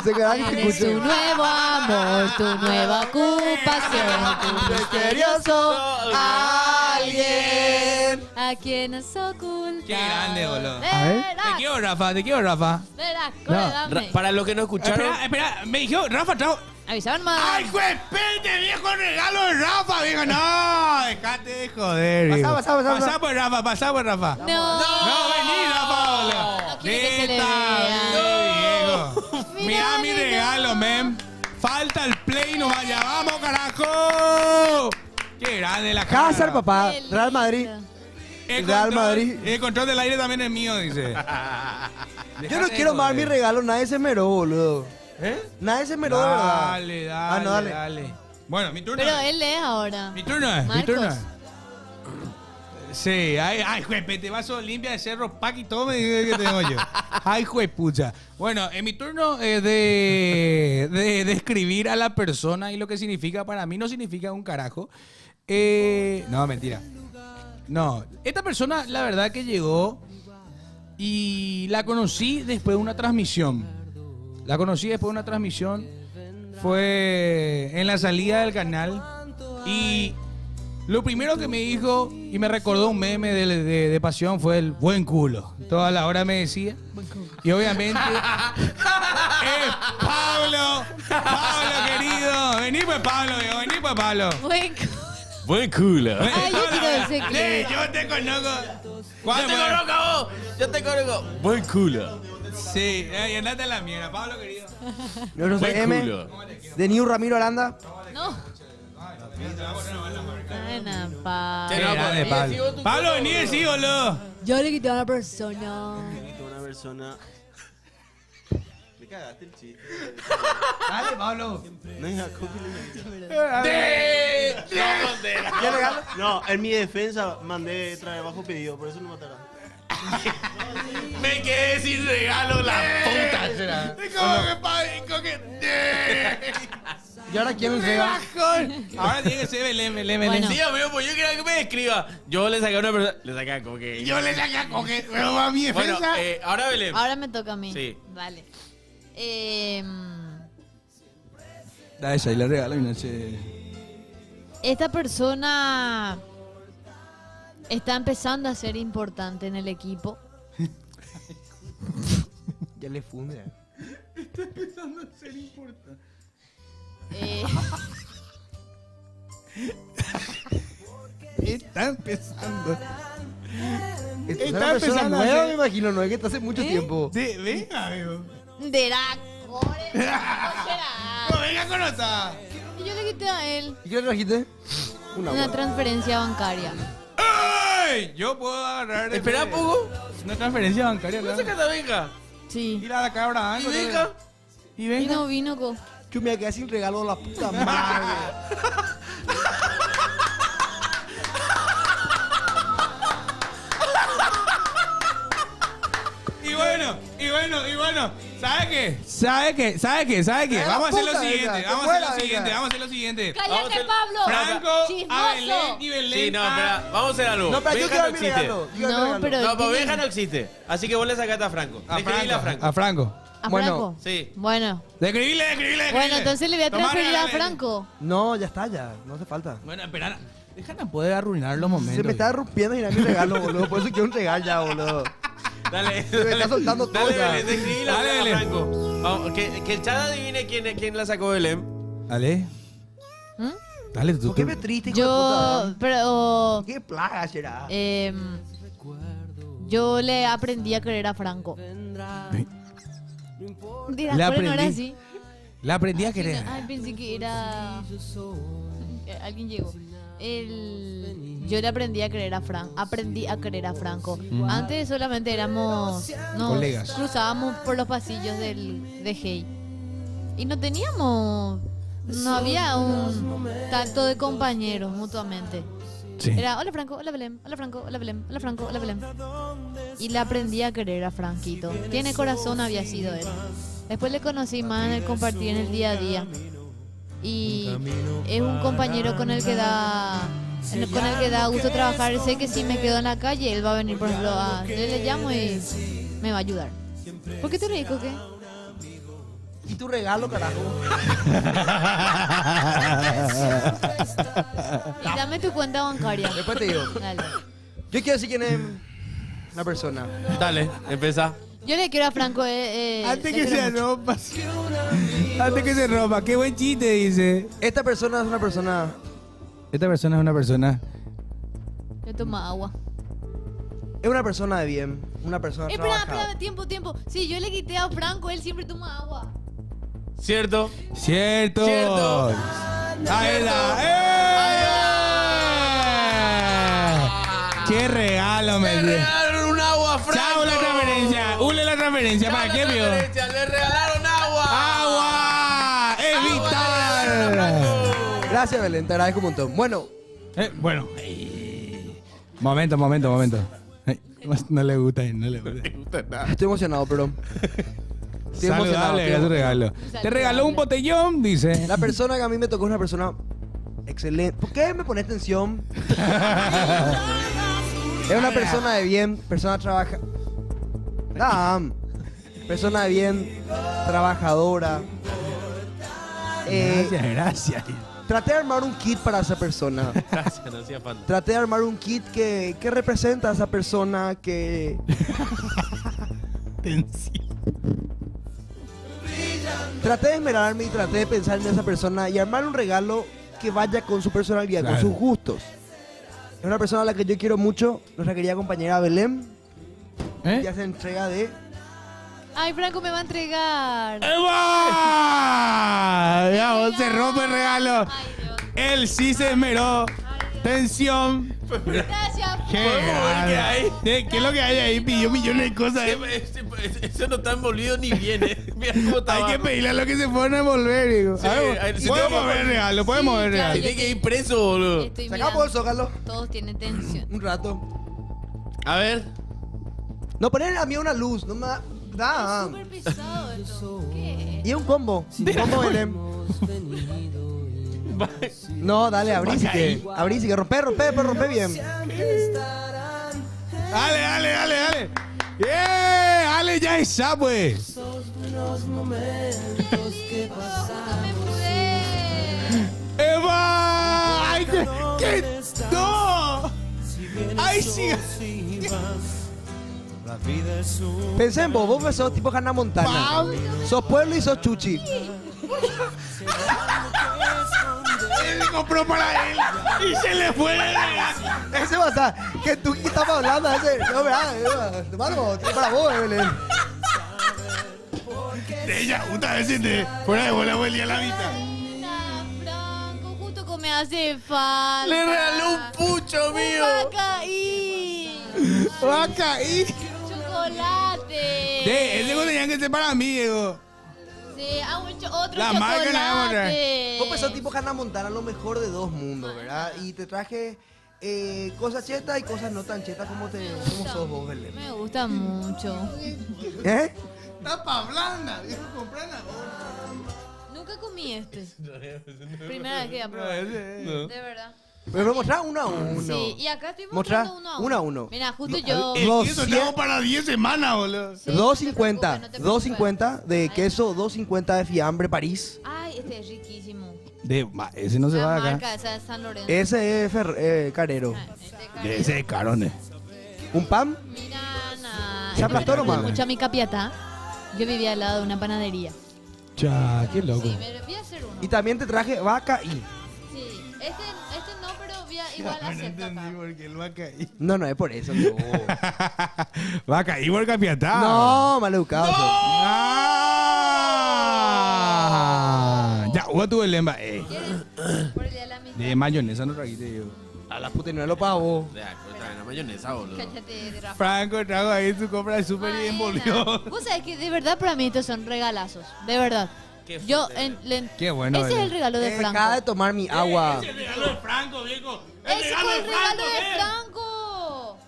B: Se quedan que
D: tienes tu
B: escuchen.
D: nuevo amor, tu nueva ocupación, tu misterioso alguien a quien nos oculta.
A: Qué grande, boludo.
B: ver.
A: Te quiero, Rafa,
D: Verás,
A: No,
D: dame.
C: Para los que no escucharon,
A: Espera, me dijo, Rafa, trajo.
D: Avisaron más.
A: ¡Ay, juez, pete, viejo regalo de Rafa, viejo! No, dejate de joder, viejo.
B: Pasá.
A: Pasá por Rafa.
D: No.
A: No, vení, Rafa, boludo.
D: No quiere que se le
A: Neta,
D: vea.
A: viejo.
D: Mira,
A: Mirá mi
D: nena.
A: regalo, men. Falta el play, no vaya, vamos, carajo. Qué grande la cara.
B: Hazard, papá.
D: Qué
B: Real Madrid.
A: El
B: Real
A: control-
B: Madrid.
A: El control del aire también es mío, dice.
B: Yo no quiero más mi regalo. Nadie se meró, boludo.
A: ¿Eh?
B: Nadie se meró, de verdad.
A: Dale,
B: Ah, no, dale.
A: dale. Bueno, mi turno.
D: Pero él es ahora.
A: Mi turno es, mi
D: Marcos.
A: turno es. Sí, ay, juez, te vaso limpia de cerro, pack y todo me dice que tengo yo. Ay, juez, pucha. Bueno, en mi turno de describir a la persona y lo que significa para mí no significa un carajo. No, mentira. No, esta persona la verdad que llegó y la conocí después de una transmisión. Fue en la salida del canal y lo primero que me dijo y me recordó un meme de Pasión fue el buen culo. Toda la hora me decía. Y obviamente es Pablo querido. Vení pues Pablo, viejo, vení pues Pablo.
D: Buen
C: buen culo.
D: Ay, yo quiero ese clip.
A: Yo te conozco.
C: Yo
A: ¿Cuándo
C: te
A: fue?
C: conozco a vos. Yo te conozco. Buen culo.
A: Sí, y andate a la mierda, Pablo querido.
B: No sé,
C: Buen
B: M.
C: culo.
B: De New Ramiro Aranda.
D: No. Buena, pa.
C: Che,
A: Qué
C: no,
A: grande,
C: pues,
A: Pablo.
C: sigo tu
A: Pablo,
C: turno.
A: vení así, boludo.
D: Yo le quité a una persona.
F: Una persona. Me cagaste el chiste.
A: Dale, Pablo.
F: No es Jacob.
B: ¿Qué regalo?
F: No, en mi defensa mandé traer bajo pedido, por eso no mataron.
C: Me quedé sin regalo, la puta será.
A: ¿Cómo que padrico que
B: ¿Y ahora quién entrega?
A: bajón? Ahora tiene que ser Belén.
D: Bueno.
C: Sí, amigo, pues yo quería que me describa. Yo le saqué a una persona. Le saqué a Coque.
A: Yo le saqué a coger, pero a mi
C: Bueno,
A: defensa.
C: ahora Belén.
D: Ahora me toca a mí.
C: Sí.
D: Vale.
A: Da esa y le regalo y no sé.
D: Esta persona está empezando a ser importante en el equipo.
B: Ya le funde.
D: Eh,
A: Está empezando.
B: Esta es
A: Está
B: una persona
A: empezando a
B: nueva,
A: ser-
B: me imagino, no es que está hace mucho tiempo.
A: Venga, amigo.
D: de la core. ¿Cómo
A: No,
D: será?
A: venga con otra.
D: Y yo le quité a él
B: ¿Y qué le trajiste?
D: una transferencia bancaria.
A: ¡Ay! Yo puedo agarrar. de-
C: Espera un poco.
A: Una transferencia bancaria.
C: ¿No
A: claro.
C: sacaste a Benja?
A: Y
D: Sí.
A: la cabra.
C: ¿Y Benja?
A: Y
D: Y
A: venga.
D: no vino con.
B: Yo me quedé sin regalo la puta madre.
A: Y bueno. ¿Sabe qué? Vamos a hacer lo
B: puta,
A: siguiente.
B: venga,
A: Vamos
B: que
A: a hacer lo
B: fuera,
A: siguiente.
B: venga.
A: Vamos a hacer lo siguiente.
C: Vamos a
D: ¡Cállate,
C: hacer-
D: Pablo!
A: Franco, a
D: ¡Chismoso!
A: Belén y Belén.
C: Sí, no, espera. Vamos a hacer algo.
B: No, pero yo
C: Benja
B: quiero
C: no
B: dar mi regalo.
C: existe.
B: Yo quiero
D: No,
B: regalo.
D: pero.
C: No, pues
D: tiene-
C: Benja no existe. Así que vos le sacaste a Franco. Escribile a Franco.
A: A Franco.
D: ¿A
B: Bueno.
D: Franco?
C: Sí.
D: Bueno.
A: Describile.
D: Bueno, entonces le voy a
A: Tomá,
D: transferir a
A: regálale.
D: Franco.
B: No, ya está, ya. No hace falta.
A: Bueno, espera. Déjame poder arruinar los momentos.
B: Se me está rompiendo y mi regalo, boludo. Por eso quiero un regalo ya, boludo.
C: Dale.
B: Se me está soltando todo
C: Dale,
B: ya.
C: Belén, describile
A: Dale,
C: a
A: Belén.
C: Franco. Vamos, que el chat adivine quién la sacó Belén.
A: Dale.
D: ¿Mm?
A: Dale, tú.
B: ¿Por qué me triste, hijo
D: Yo,
B: de
D: pero...
B: puta? Qué plaga será.
D: Yo le aprendí a querer a Franco. Mentira,
A: Le
D: pero no era
A: aprendí.
D: así.
A: La aprendí a querer.
D: Ay, pensé que era... Alguien llegó. Yo le aprendí a querer a aprendí a querer a Franco. Antes solamente éramos
A: Colegas.
D: cruzábamos por los pasillos de Hey. Y no había un tacto de compañeros mutuamente.
A: Sí.
D: Era hola Franco, hola Belén, hola Franco, hola Belén, hola Franco, hola Belén. Y le aprendí a querer a Franquito. Tiene corazón había sido él. Después le conocí más en el compartir en el día a día. Y es un compañero con el que da gusto trabajar. Sé que si me quedo en la calle, él va a venir, por ejemplo, yo le llamo y me va a ayudar. ¿Por qué te reís, qué?
B: ¿Y tu regalo, carajo?
D: Y dame tu cuenta bancaria.
B: Después te digo.
D: Dale.
B: Yo quiero decir quién es la persona.
C: Dale, empieza.
D: Yo le quiero a Franco.
A: Antes
D: le
A: que
D: quiero
A: se
D: mucho.
A: rompa. Antes que se rompa. Qué buen chiste, dice.
B: Esta persona es una persona.
A: Esta persona es una persona.
D: Le toma agua.
B: Es una persona de bien. Una persona
D: Espera,
B: trabajadora.
D: tiempo. Sí, yo le quité a Franco, él siempre toma agua.
C: ¿Cierto?
A: Cierto.
C: Cierto.
A: Ahí está. Qué regalo me
C: Le
A: dio.
C: regalaron un agua, Franco.
A: Chao la transferencia. Ule la transferencia.
C: Chao,
A: ¿Para
C: la
A: qué, vio?
C: transferencia. Le regalaron agua.
A: ¡Agua! ¡Es
C: Agua le
A: vital!
C: regalaron a Franco.
B: Gracias, Belén. Te agradezco un montón. Bueno,
A: Bueno. Momento. Ay, no le gusta.
B: estoy emocionado, pero. Estoy emocionado.
A: Saludable, era tu regalo. Te regaló un botellón, dice.
B: La persona que a mí me tocó es una persona excelente. ¿Por qué me pones tensión? Es una persona de bien, persona trabaja. Persona de bien, trabajadora.
A: Gracias.
B: Traté de armar un kit para esa persona.
C: Gracias, no hacía falta.
B: Traté de armar un kit que representa a esa persona que. Traté de esmerarme y traté de pensar en esa persona y armar un regalo que vaya con su personalidad,
A: Claro.
B: con sus gustos. Es una persona a la que yo quiero mucho, nuestra querida compañera Belén. Ya se entrega de.
D: Ay, Franco me va a entregar.
A: ¡Eva! Ya, vos se rompe el regalo.
D: Ay, Dios.
A: Él sí se esmeró. Tensión.
D: Gracias.
A: ¿Qué,
C: ¿Podemos ver qué hay?
A: ¿Qué es lo que hay ahí? Pidió millones de cosas.
C: Eso no está envolvido ni viene. Mira cómo está.
A: Hay que pedirle a los que se fueron a envolver. Digo.
C: Sí,
A: A ver,
C: sí,
A: podemos
C: sí.
A: ver el regalo, podemos ver el
D: Sí, ya,
A: regalo.
C: Tiene que ir preso, boludo.
D: Estoy
B: Sacamos
D: mirando.
B: el zócalo.
D: Todos tienen tensión.
B: Un rato.
C: A ver.
B: No, poner a mí una luz. No me da.
D: Súper pesado esto. ¿Qué?
B: Y un combo. Un combo Belén. No, dale, abrí sí que. Abrí sí que. Rompe bien.
A: Dale. Dale, ya está, pues.
D: No me pude.
A: ¡Eva! ¡Ay, qué! ¡No! ¡Ay, sí!
B: Pensé en vos sos tipo Hannah Montana.
A: Pam.
B: Sos pueblo y sos chuchi.
A: Él compró para él y se le fue el regalo.
B: Ese va a estar. Que tú que estamos hablando. Ese. No, verdad. Hermano, es para vos, Belén.
A: De ella, una vez fuera de bola, volía la mitad.
D: Franco, justo como me hace falta.
C: Le regaló un pucho mío.
D: Va a caer.
A: Va a caer.
D: Chocolate.
A: Ese tenían que ser para mí, Diego.
D: Sí, otro
A: La marca la vamos a
D: chocolate.
B: Vos sos tipo Hannah Montana, lo mejor de dos mundos, ¿verdad? Y te traje cosas chetas y cosas no tan chetas como sos vos, Belén.
D: Me gusta mucho.
B: ¿Eh?
A: Tapa blanda, viejo, comprala.
D: Nunca comí este. Primera vez que voy a probar. De verdad.
B: Pero mostrar uno a uno.
D: Sí, y acá estoy
B: Mostrá
D: mostrando
B: uno a uno.
D: Mira, justo yo...
A: Eso estamos para 10 semanas, boludo.
D: Sí, no te preocupes,
B: 2.50.
D: no te preocupes.
B: 2.50 de
D: Ahí
B: queso, 2.50 de fiambre París.
D: Ay, este es riquísimo.
A: Ese no se
D: La
A: va de acá.
D: marca esa es San Lorenzo.
B: Ese es Carero.
D: Ah, este
A: De
D: Carrero.
A: ese es carone.
B: Un pan.
D: Mira, na,
B: ¿Se aplastó
D: esto me
B: nomás?
D: mucho a mi capiata. Yo vivía al lado de una panadería.
A: Cha, qué loco.
D: Sí, me voy a hacer uno.
B: Y también te traje vaca y.
D: Sí, este no, pero voy a igual acepto acá.
A: porque él va a caer.
B: No es por eso. No,
A: Va a caer por capiatá.
B: no maleducado.
A: Ah. Ya, hubo tu lemba.
D: ¿Quieres? Por el día de la amistad.
A: De mayonesa no trajiste yo.
B: A la puta no lo pago.
C: Ya, pero traen la mayonesa, boludo.
D: Cállate, de Rafa.
A: Franco trajo ahí su compra de súper y
D: Ay,
A: envolvió.
D: na. Vos sabés que de verdad para mí estos son regalazos. De verdad.
C: Qué
D: Yo,
C: fuerte,
A: Qué bueno,
D: ese es
A: Belén.
D: el regalo de Franco.
B: Deja de tomar mi agua.
A: regalo de Franco, viejo.
D: ¡Ese fue el regalo de Franco!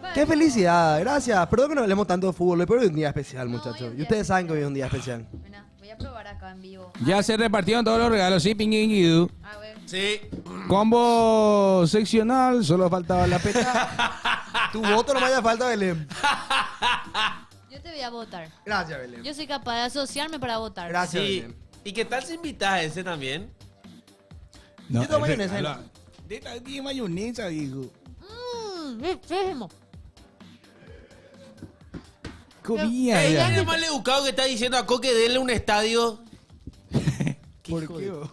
D: Vale.
B: Qué felicidad, gracias. Perdón que no hablemos tanto de fútbol, pero hoy es un día especial,
D: No,
B: muchachos.
D: hoy es un
B: Y
D: día
B: ustedes saben que hoy es un día especial.
D: Mira, voy a probar acá en vivo.
A: Ya se repartieron todos los regalos, sí, Pinguinguidu.
D: A ver.
C: Sí.
A: Combo seccional, solo faltaba la peta.
B: Tu voto no me haya falta, Belén.
D: Yo te voy a votar.
B: Gracias, Belén.
D: Yo soy capaz de asociarme para votar.
B: Gracias,
C: Sí.
B: Belén.
C: ¿Y qué tal si invitas a ese también?
A: No,
B: Yo tomo
A: ese
B: mayonesa,
A: regalo- De esta tiene mayonesa, viejo.
D: Riquísimo.
A: Comía
C: Ella
A: ya.
C: es el mal educado que está diciendo a Coque denle un estadio.
A: ¿Por
C: hijo
A: qué?
C: de-
A: vos?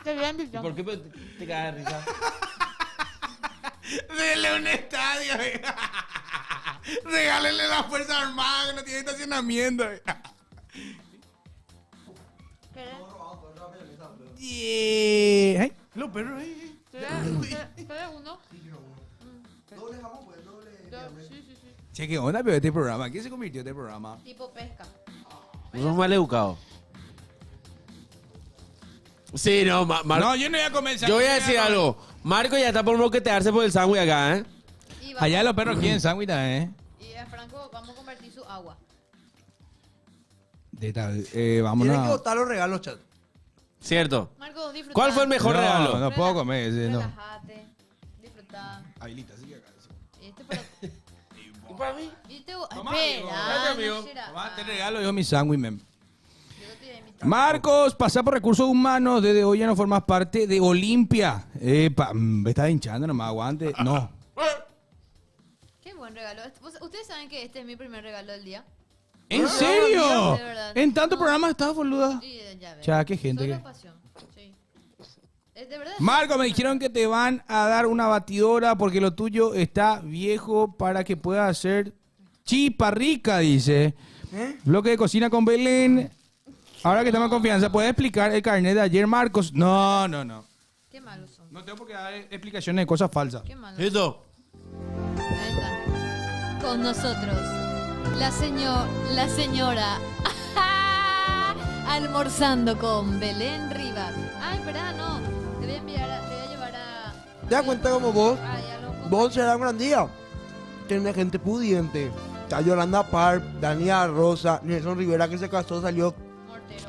D: Te voy a invitar.
C: ¿Por qué te cagas de risa?
A: Dele un estadio. Regálenle la Fuerza Armada que no tiene estacionamiento. Yeah. Ay, los perros ahí.
D: ¿Quieres uno? Sí, sí, sí.
A: Che, ¿qué onda, pero este programa? ¿Qué se convirtió este programa?
D: Tipo pesca.
C: No sos mal educado. Sí, no,
A: No, yo no voy a comenzar.
C: yo voy a decir algo. Marco ya está por moquetearse por el sándwich acá, ¿eh?
D: Y vamos-
A: Allá los perros quieren sándwich, ¿eh?
D: Y a Franco vamos a convertir su agua.
A: De tal,
B: Tienen
A: vámonos.
B: que votar los regalos, chat.
C: Cierto.
D: Marco, disfruta.
C: ¿Cuál fue el mejor
A: No,
C: regalo?
A: no puedo comer ese, no.
D: Relájate. Disfruta.
A: Habilita, así que acá.
D: Y este para...
C: ¿Y para mí?
D: Y te...
A: Toma,
D: Espera.
A: amigo. Gracias, amigo.
D: no será.
A: Tomá, te regalo yo mi sándwich, mem.
D: Yo te voy a invitar.
A: Marcos, pasa por recursos humanos. Desde hoy ya no formas parte de Olimpia. Epa, me estás hinchando, no me aguante. No.
D: Qué buen regalo. Ustedes saben que este es mi primer regalo del día.
A: ¿En serio?
D: de verdad.
A: En tantos
D: No.
A: programas estás, boluda.
D: Y ya ven.
A: Cha, qué gente
D: Solo
A: que-
D: pasión. Sí. Es de verdad.
A: Marco, me dijeron que te van a dar una batidora porque lo tuyo está viejo para que pueda hacer chipa rica, dice. Bloque de cocina con Belén. Ahora que estamos en confianza, ¿puedes explicar el carnet de ayer, Marcos? No.
D: Qué malos son.
A: No tengo por qué dar explicaciones de cosas falsas.
D: Qué malos.
C: ¿Listo?
D: Ahí está. Con nosotros, la señora almorzando con Belén Rivas. Ay, espera, no. Te voy a enviar, te voy a llevar a...
B: ¿Te das cuenta como vos?
D: Ay, a los
B: Vos serás un gran día. Tiene gente pudiente. Está Yolanda Park, Daniela Rosa, Nelson Rivera que se casó, salió
D: mortero.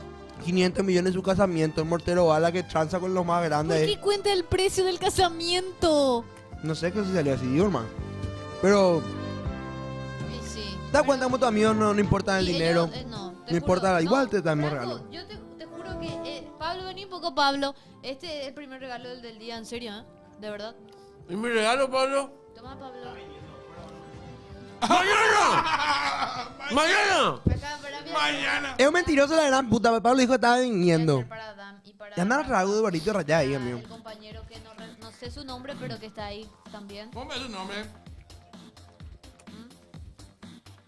B: 500 millones de su casamiento. El mortero Bala que tranza con los más
D: ¿Por
B: grandes.
D: qué cuenta el precio del casamiento?
B: No sé qué si salió así, hermano. Pero,
D: Y sí.
B: ¿te das cuenta como tu amigo no importa el
D: Y
B: dinero?
D: ellos, no, te
B: No importa,
D: juro,
B: igual te damos
D: Franco,
B: regalo.
D: Yo te juro que, Pablo, vení un poco, Pablo. Este es el primer regalo del día, en serio, ¿eh? De verdad.
C: ¿Y mi regalo, Pablo?
D: Toma, Pablo.
C: ¡Mañana! ¡Mañana!
D: Acá, para
B: Es un mentiroso la gran puta. Pablo dijo que estaba viniendo.
D: Para Adam y para
B: Y anda el trago de barito rayado ahí, amigo.
D: el compañero que no sé su nombre, pero que está ahí también.
A: Ponme su nombre.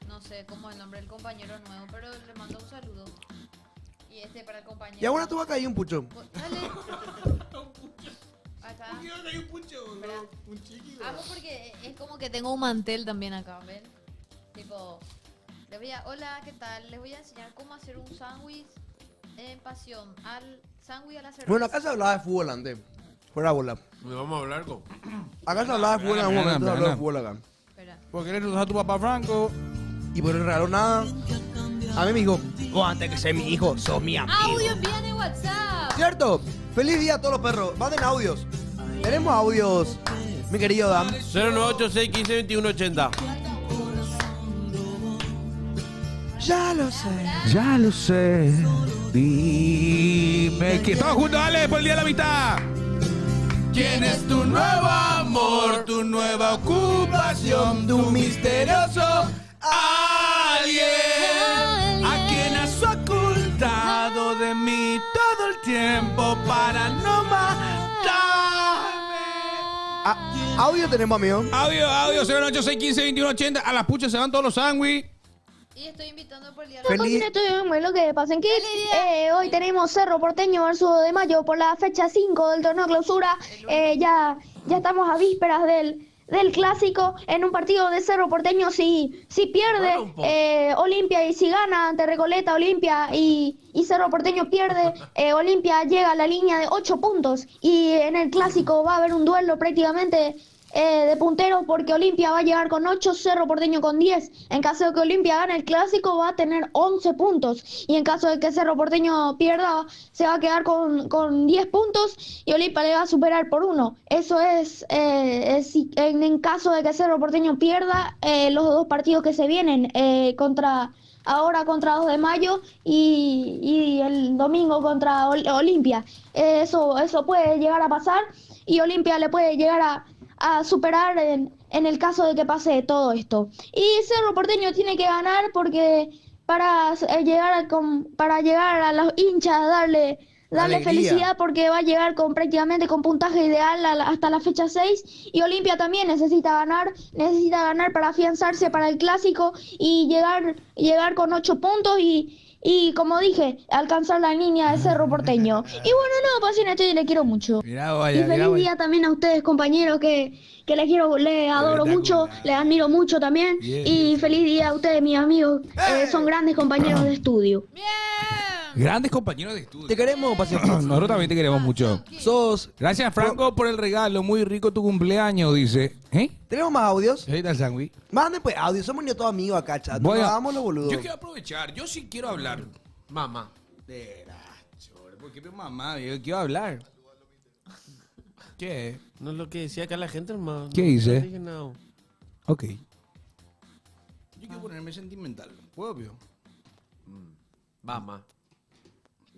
D: No sé cómo es el nombre del compañero nuevo, pero le mando un saludo. Y este para el compañero.
B: Y ahora tú vas a caer un pucho.
D: Dale. Acá. Amo porque es como que tengo un mantel también acá, ¿ven? Tipo, hola, ¿qué tal? Les voy a enseñar cómo hacer un sándwich en pasión. Sándwich a la cerveza.
B: Bueno, acá se hablaba de fútbol antes. Fuera bola.
C: ¿Me vamos a hablar con?
B: Acá se hablaba de fútbol en algún momento. Se habló de fútbol acá.
D: Espera.
A: ¿Por qué le das a tu papá Franco?
B: Y por el regalo nada. A mí me dijo, vos antes que ser mi hijo, sos mi amigo.
D: Audio envían en WhatsApp.
B: ¿Cierto? Feliz día a todos los perros. Manden audios. Tenemos audios, mi querido Dan.
C: 0986 15 21 80.
B: Ya lo sé.
A: Ya lo sé. Dime que todos juntos, dale, por el día de la mitad. ¿Quién es tu nuevo amor, tu nueva ocupación, tu misterioso alguien? ¿A quien has ocultado de mí todo el tiempo para no matarme?
B: Audio tenemos, amigo.
A: Audio 086 15 21 80. A las puchas se van todos los sándwiches.
D: Y estoy invitando por el día
B: Feliz.
G: Lo que pasa es que hoy tenemos Cerro Porteño versus de Mayo por la fecha 5 del torneo clausura. Ya estamos a vísperas del clásico en un partido de Cerro Porteño. Si pierde Olimpia y si gana ante Recoleta Olimpia y Cerro Porteño pierde, Olimpia llega a la línea de 8 puntos y en el clásico va a haber un duelo prácticamente de punteros porque Olimpia va a llegar con 8, Cerro Porteño con 10. En caso de que Olimpia gane el clásico va a tener 11 puntos y en caso de que Cerro Porteño pierda se va a quedar con 10 puntos y Olimpia le va a superar por 1. Eso es en caso de que Cerro Porteño pierda los dos partidos que se vienen contra 2 de mayo y el domingo contra Olimpia. Eso puede llegar a pasar y Olimpia le puede llegar a superar en el caso de que pase todo esto. Y Cerro Porteño tiene que ganar porque para llegar a los hinchas, darle
B: Alegría.
G: felicidad porque va a llegar prácticamente con puntaje ideal hasta la fecha 6 y Olimpia también necesita ganar para afianzarse para el clásico y llegar con 8 puntos y como dije, alcanzar la línea de Cerro Porteño. Y bueno, no, Pasión, le quiero mucho.
A: Mirá,
G: Y
A: vaya,
G: feliz día también a ustedes, compañeros, que les adoro mucho, les admiro mucho también.
A: Bien,
G: Y
A: bien.
G: feliz día a ustedes, mis amigos, son grandes compañeros de estudio.
A: Grandes compañeros de estudio.
B: Te queremos, Pasión.
A: Nosotros también te queremos mucho.
B: Sos.
A: Gracias, Franco, por el regalo. Muy rico tu cumpleaños, dice. ¿Eh?
B: ¿Tenemos más audios?
A: Ahí está el sándwich.
B: Manden pues audios, somos ni todos amigos acá, chat. No
A: Bueno,
B: hagámoslo, boludo.
A: yo quiero aprovechar. Yo sí quiero hablar.
C: Mamá.
A: ¿Por qué mi mamá? Yo quiero hablar. ¿Qué?
C: No es lo que decía acá la gente, hermano.
A: ¿Qué dice?
C: No dije nada.
A: Ok. Yo quiero ponerme sentimental. ¿Puedo, obvio?
C: Mamá.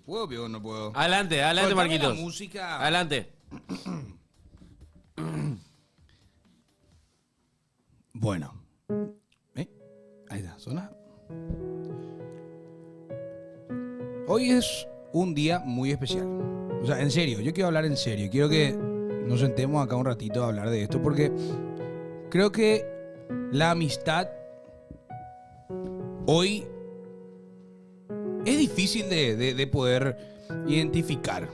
A: ¿Puedo, obvio o no puedo?
C: Adelante,
A: Cortame
C: Marquitos.
A: la música.
C: Adelante.
A: Bueno. Ahí está, ¿suena? Hoy es un día muy especial. O sea, en serio, yo quiero hablar en serio. Quiero que nos sentemos acá un ratito a hablar de esto porque creo que la amistad hoy es difícil de poder identificar.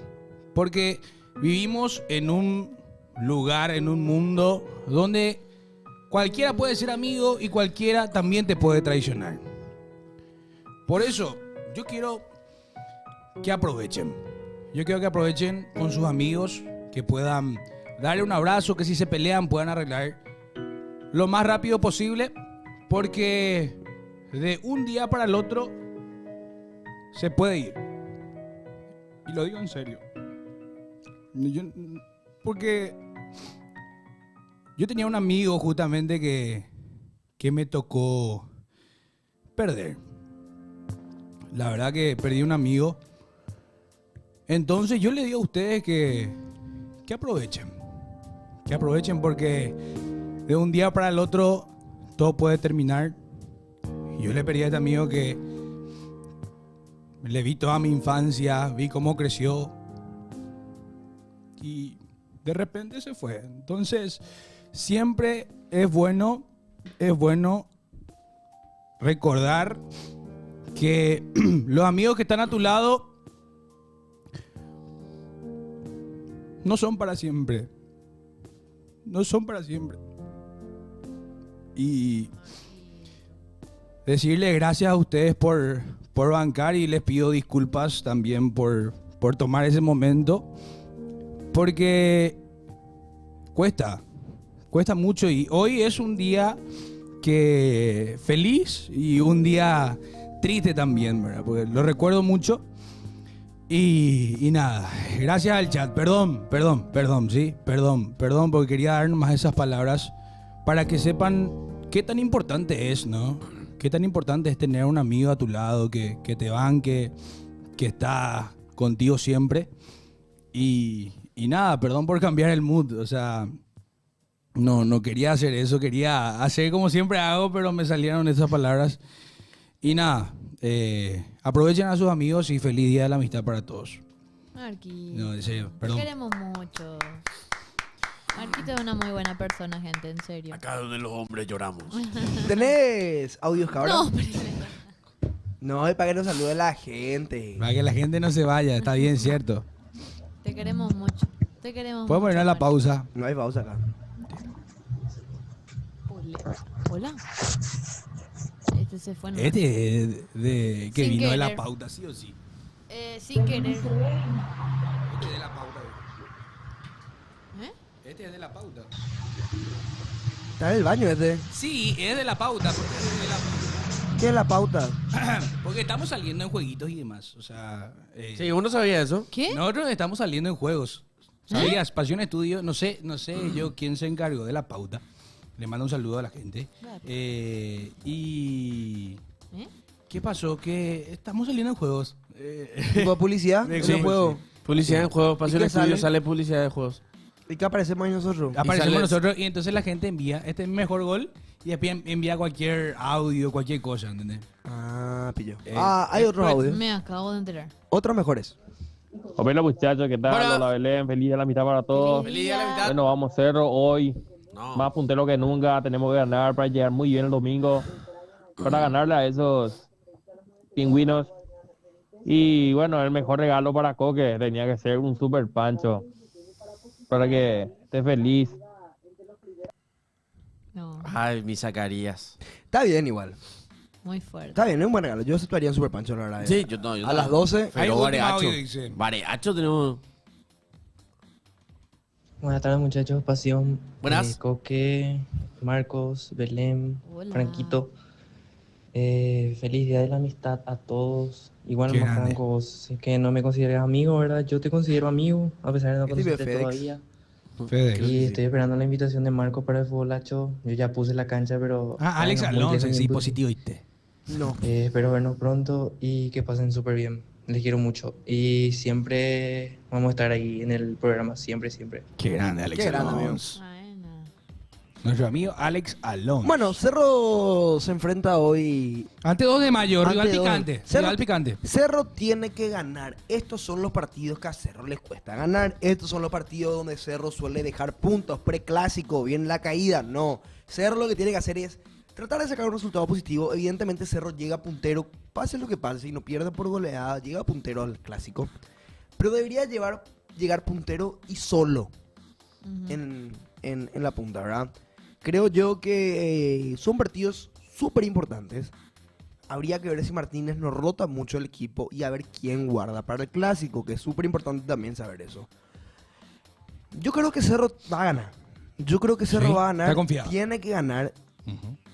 A: Porque vivimos en un lugar, en un mundo donde cualquiera puede ser amigo y cualquiera también te puede traicionar. Por eso, yo quiero que aprovechen. Yo quiero que aprovechen con sus amigos, que puedan darle un abrazo, que si se pelean puedan arreglar lo más rápido posible, porque de un día para el otro se puede ir. Y lo digo en serio. Porque yo tenía un amigo justamente que me tocó perder. La verdad que perdí un amigo. Entonces yo le digo a ustedes que aprovechen. Que aprovechen porque de un día para el otro todo puede terminar. Yo le pedí a este amigo que le vi toda mi infancia, vi cómo creció y de repente se fue. Entonces siempre es bueno recordar que los amigos que están a tu lado no son para siempre. No son para siempre. Y decirles gracias a ustedes por bancar y les pido disculpas también por tomar ese momento. Porque cuesta mucho y hoy es un día que feliz y un día triste también, ¿verdad? Porque lo recuerdo mucho. Y nada, gracias al chat. Perdón, sí, perdón, porque quería dar más esas palabras para que sepan qué tan importante es, ¿no? Qué tan importante es tener un amigo a tu lado que te banque, que está contigo siempre. Y nada, perdón por cambiar el mood, o sea, no quería hacer eso, quería hacer como siempre hago, pero me salieron esas palabras. Y nada, aprovechen a sus amigos y feliz Día de la Amistad para todos.
D: Marquito.
A: No, en serio,
D: Te
A: perdón.
D: queremos mucho. Marquito es una muy buena persona, gente, en serio.
C: Acá donde los hombres lloramos.
B: ¿Tenés audios, cabrón?
D: No, pero...
B: No, es para que nos salude la gente.
A: Para que la gente no se vaya, está bien, cierto.
D: Te queremos mucho. Te queremos
A: Puedes
D: mucho.
A: poner la
D: Marquito.
A: pausa.
B: No hay pausa acá.
D: Hola. Este se fue. ¿no?
A: Este es de que
D: Sin
A: vino de la
D: querer.
A: pauta, sí o sí.
D: Sin querer.
A: Este es de la pauta.
D: ¿Eh?
A: Este es de la pauta.
B: Está en el baño este.
A: Sí, es de la pauta.
B: ¿Qué es la pauta?
A: Porque estamos saliendo en jueguitos y demás. O sea,
C: Sí, uno sabía eso.
D: ¿Qué?
A: nosotros estamos saliendo en juegos. ¿Sabías? Pasión Estudio, no sé yo quién se encargó de la pauta. Le mando un saludo a la gente.
D: Claro.
A: Y
D: ¿Eh?
A: ¿qué pasó? Que estamos saliendo en juegos.
B: ¿Tipo de publicidad?
A: De
B: ¿En
A: sí,
B: el juego?
C: Publicidad en juegos. Pasión
B: ¿Y qué
C: Estudio
B: sale?
C: sale publicidad de juegos.
B: ¿Y qué aparecemos ahí nosotros?
A: Aparecemos
C: sale-
A: nosotros y entonces la gente envía, este es mi mejor gol, y después envía cualquier audio, cualquier cosa, ¿entendés?
B: Ah, pillo. Hay otros
A: pues,
B: audios.
D: Me acabo de enterar.
B: Otros mejores.
H: Hola muchachos, ¿qué tal?
C: Hola.
H: Hola Belén, feliz día de la mitad para todos.
C: Feliz día de la mitad.
H: Bueno, vamos Cerro hoy,
C: No.
H: más puntero que nunca, tenemos que ganar para llegar muy bien el domingo, para ganarle a esos pingüinos. Y bueno, el mejor regalo para Coque tenía que ser un super pancho, para que esté feliz.
D: No,
C: Ay, mi Zacarías.
B: Está bien igual.
D: muy fuerte.
B: Está bien, es un buen regalo. Yo aceptaría un super pancho, la verdad.
C: Sí, yo no.
B: A las 12.
A: Hay
C: Pero
A: último
C: Vareacho.
A: audio, dice.
C: Vareacho tenemos.
I: Buenas tardes muchachos, Pasión,
C: Buenas.
I: Coque, Marcos, Belén,
D: Hola.
I: Franquito. Feliz Día de la Amistad a todos. Igual
A: Qué
I: más
A: grande.
I: Franco, vos es que no me consideres amigo, ¿verdad? Yo te considero amigo, a pesar de no
B: Es tipo
I: conocerte
B: FedEx.
I: todavía.
A: Fede.
I: Y estoy esperando la invitación de Marco para el futbolacho. Yo ya puse la cancha, pero...
A: Alex
I: bueno, muy
A: Alonso,
I: bien,
A: sí,
I: bien,
A: positivo, ¿viste?
B: No.
I: espero vernos pronto y que pasen súper bien. Les quiero mucho. Y siempre vamos a estar ahí en el programa, siempre, siempre.
A: Qué grande, Alex
B: Qué grande,
A: Alonso.
D: Bueno.
A: Nuestro amigo Alex Alonso.
B: Bueno, Cerro se enfrenta hoy.
A: Ante 2 de mayo,
B: Ante
A: rival
B: dos.
A: picante.
B: Cerro-
A: Rival picante.
B: Cerro tiene que ganar. Estos son los partidos que a Cerro les cuesta ganar. Estos son los partidos donde Cerro suele dejar puntos. Preclásico, viene la caída. No. Cerro lo que tiene que hacer es tratar de sacar un resultado positivo. Evidentemente Cerro llega puntero, pase lo que pase, y no pierde por goleada, llega puntero al clásico. Pero debería llegar puntero y solo en la punta, ¿verdad? Creo yo que son partidos súper importantes. Habría que ver si Martínez nos rota mucho el equipo y a ver quién guarda para el clásico, que es súper importante también saber eso. Yo creo que Cerro va a ganar. Yo creo que Cerro
A: Sí,
B: va a ganar.
A: está confiado.
B: Tiene que ganar.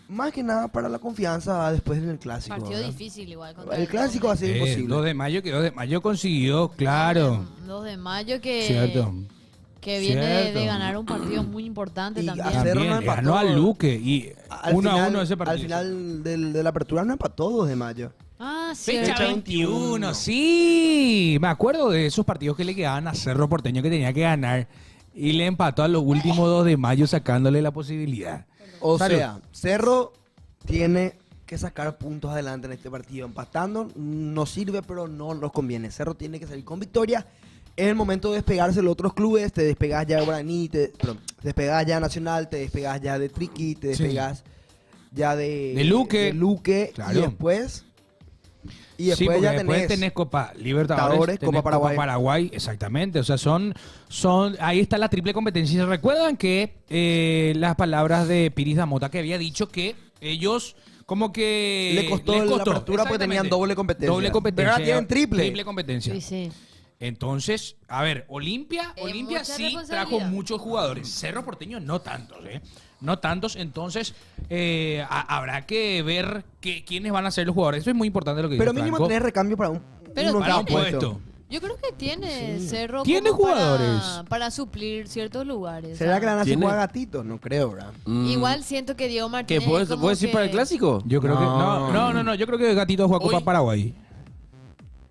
B: Más que nada para la confianza después en el clásico.
D: Partido
B: ¿verdad?
D: difícil igual. Contra
B: El clásico va a ser
A: 2
B: imposible.
A: de mayo, que 2 de mayo consiguió, claro.
D: 2 de mayo que,
A: Cierto.
D: que viene
A: Cierto.
D: de ganar un partido muy importante
B: Y
D: también.
B: hacer- Cerro no
A: También, le
B: empató.
A: ganó a Luque y
B: Al
A: 1 a
B: final-
A: 1 ese partido.
B: Al final de la apertura no empató 2 de mayo.
D: Ah,
A: Fecha
D: cierto.
A: 21, sí. Me acuerdo de esos partidos que le quedaban a Cerro Porteño que tenía que ganar y le empató a los últimos 2 de mayo sacándole la posibilidad.
B: O
A: Salud.
B: sea, Cerro tiene que sacar puntos adelante en este partido. Empatando no sirve, pero no nos conviene. Cerro tiene que salir con victoria. Es el momento de despegarse de los otros clubes. Te despegas ya de Guaraní, te despegas ya de Nacional, te despegas ya de Triqui, te
A: Sí.
B: despegas ya de
A: Luque.
B: de Luque.
A: Claro.
B: Y después
A: Sí, porque
B: ya
A: después tenés Copa Libertadores,
B: Libertadores,
A: tenés
B: Copa Paraguay.
A: Paraguay, exactamente. O sea, son, ahí está la triple competencia. ¿Se recuerdan que las palabras de Piris Damota que había dicho que ellos como que
B: le costó la apertura porque tenían
A: Exactamente.
B: doble competencia.
A: Doble competencia.
B: Pero ahora tienen triple.
A: Triple competencia.
D: Sí, sí.
A: Entonces, a ver, Olimpia
D: Mucha
A: sí trajo
D: responsabilidad.
A: muchos jugadores. Cerro Porteño no tantos, ¿eh? No tantos. Entonces, habrá que ver quiénes van a ser los jugadores. Eso es muy importante lo que
B: Pero
A: dice
B: mínimo
A: Franco.
B: tenés recambio para
D: Pero
B: uno en
A: Para
B: cada
A: un
D: tiene.
A: puesto.
D: Yo Yo creo que tiene
B: Sí.
D: Cerro
A: Tiene
D: como
A: jugadores.
D: para suplir ciertos lugares.
B: ¿Será
D: o
B: que
D: sea,
B: la van a hacer
C: ¿Tiene?
B: jugar a Gatito? No creo, ¿verdad?
D: Igual siento que Diego
C: ¿Qué
D: Martínez.
C: puedes
D: es como
C: decir para el
D: que-
C: clásico?
A: Yo creo que. No. Yo creo que Gatito juega Copa
C: Hoy-
A: Paraguay.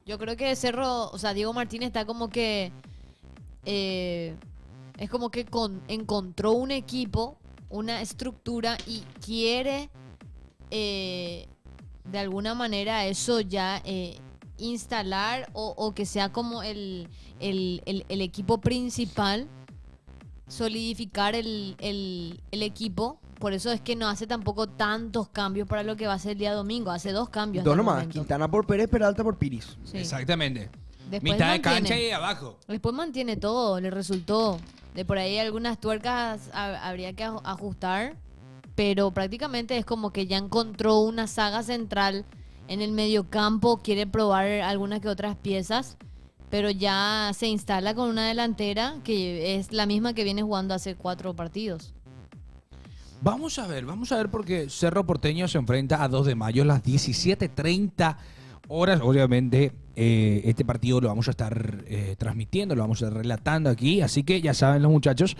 D: Yo creo que Cerro, o sea, Diego Martínez está como que. Es como que encontró un equipo, una estructura y quiere de alguna manera eso ya instalar o que sea como el equipo principal, solidificar el equipo. Por eso es que no hace tampoco tantos cambios para lo que va a ser el día domingo. Hace 2 cambios.
B: Dos
D: hasta el
B: nomás.
D: momento.
B: Quintana por Pérez, Peralta por Piris.
D: Sí.
A: Exactamente.
D: Después
A: Mitad de
D: mantiene.
A: cancha y abajo.
D: Después mantiene todo, le resultó. De por ahí algunas tuercas habría que ajustar, pero prácticamente es como que ya encontró una saga central en el mediocampo, quiere probar algunas que otras piezas, pero ya se instala con una delantera que es la misma que viene jugando hace 4 partidos.
A: Vamos a ver porque Cerro Porteño se enfrenta a 2 de mayo a las 17:30 horas. Obviamente, este partido lo vamos a estar transmitiendo, lo vamos a estar relatando aquí, así que ya saben los muchachos.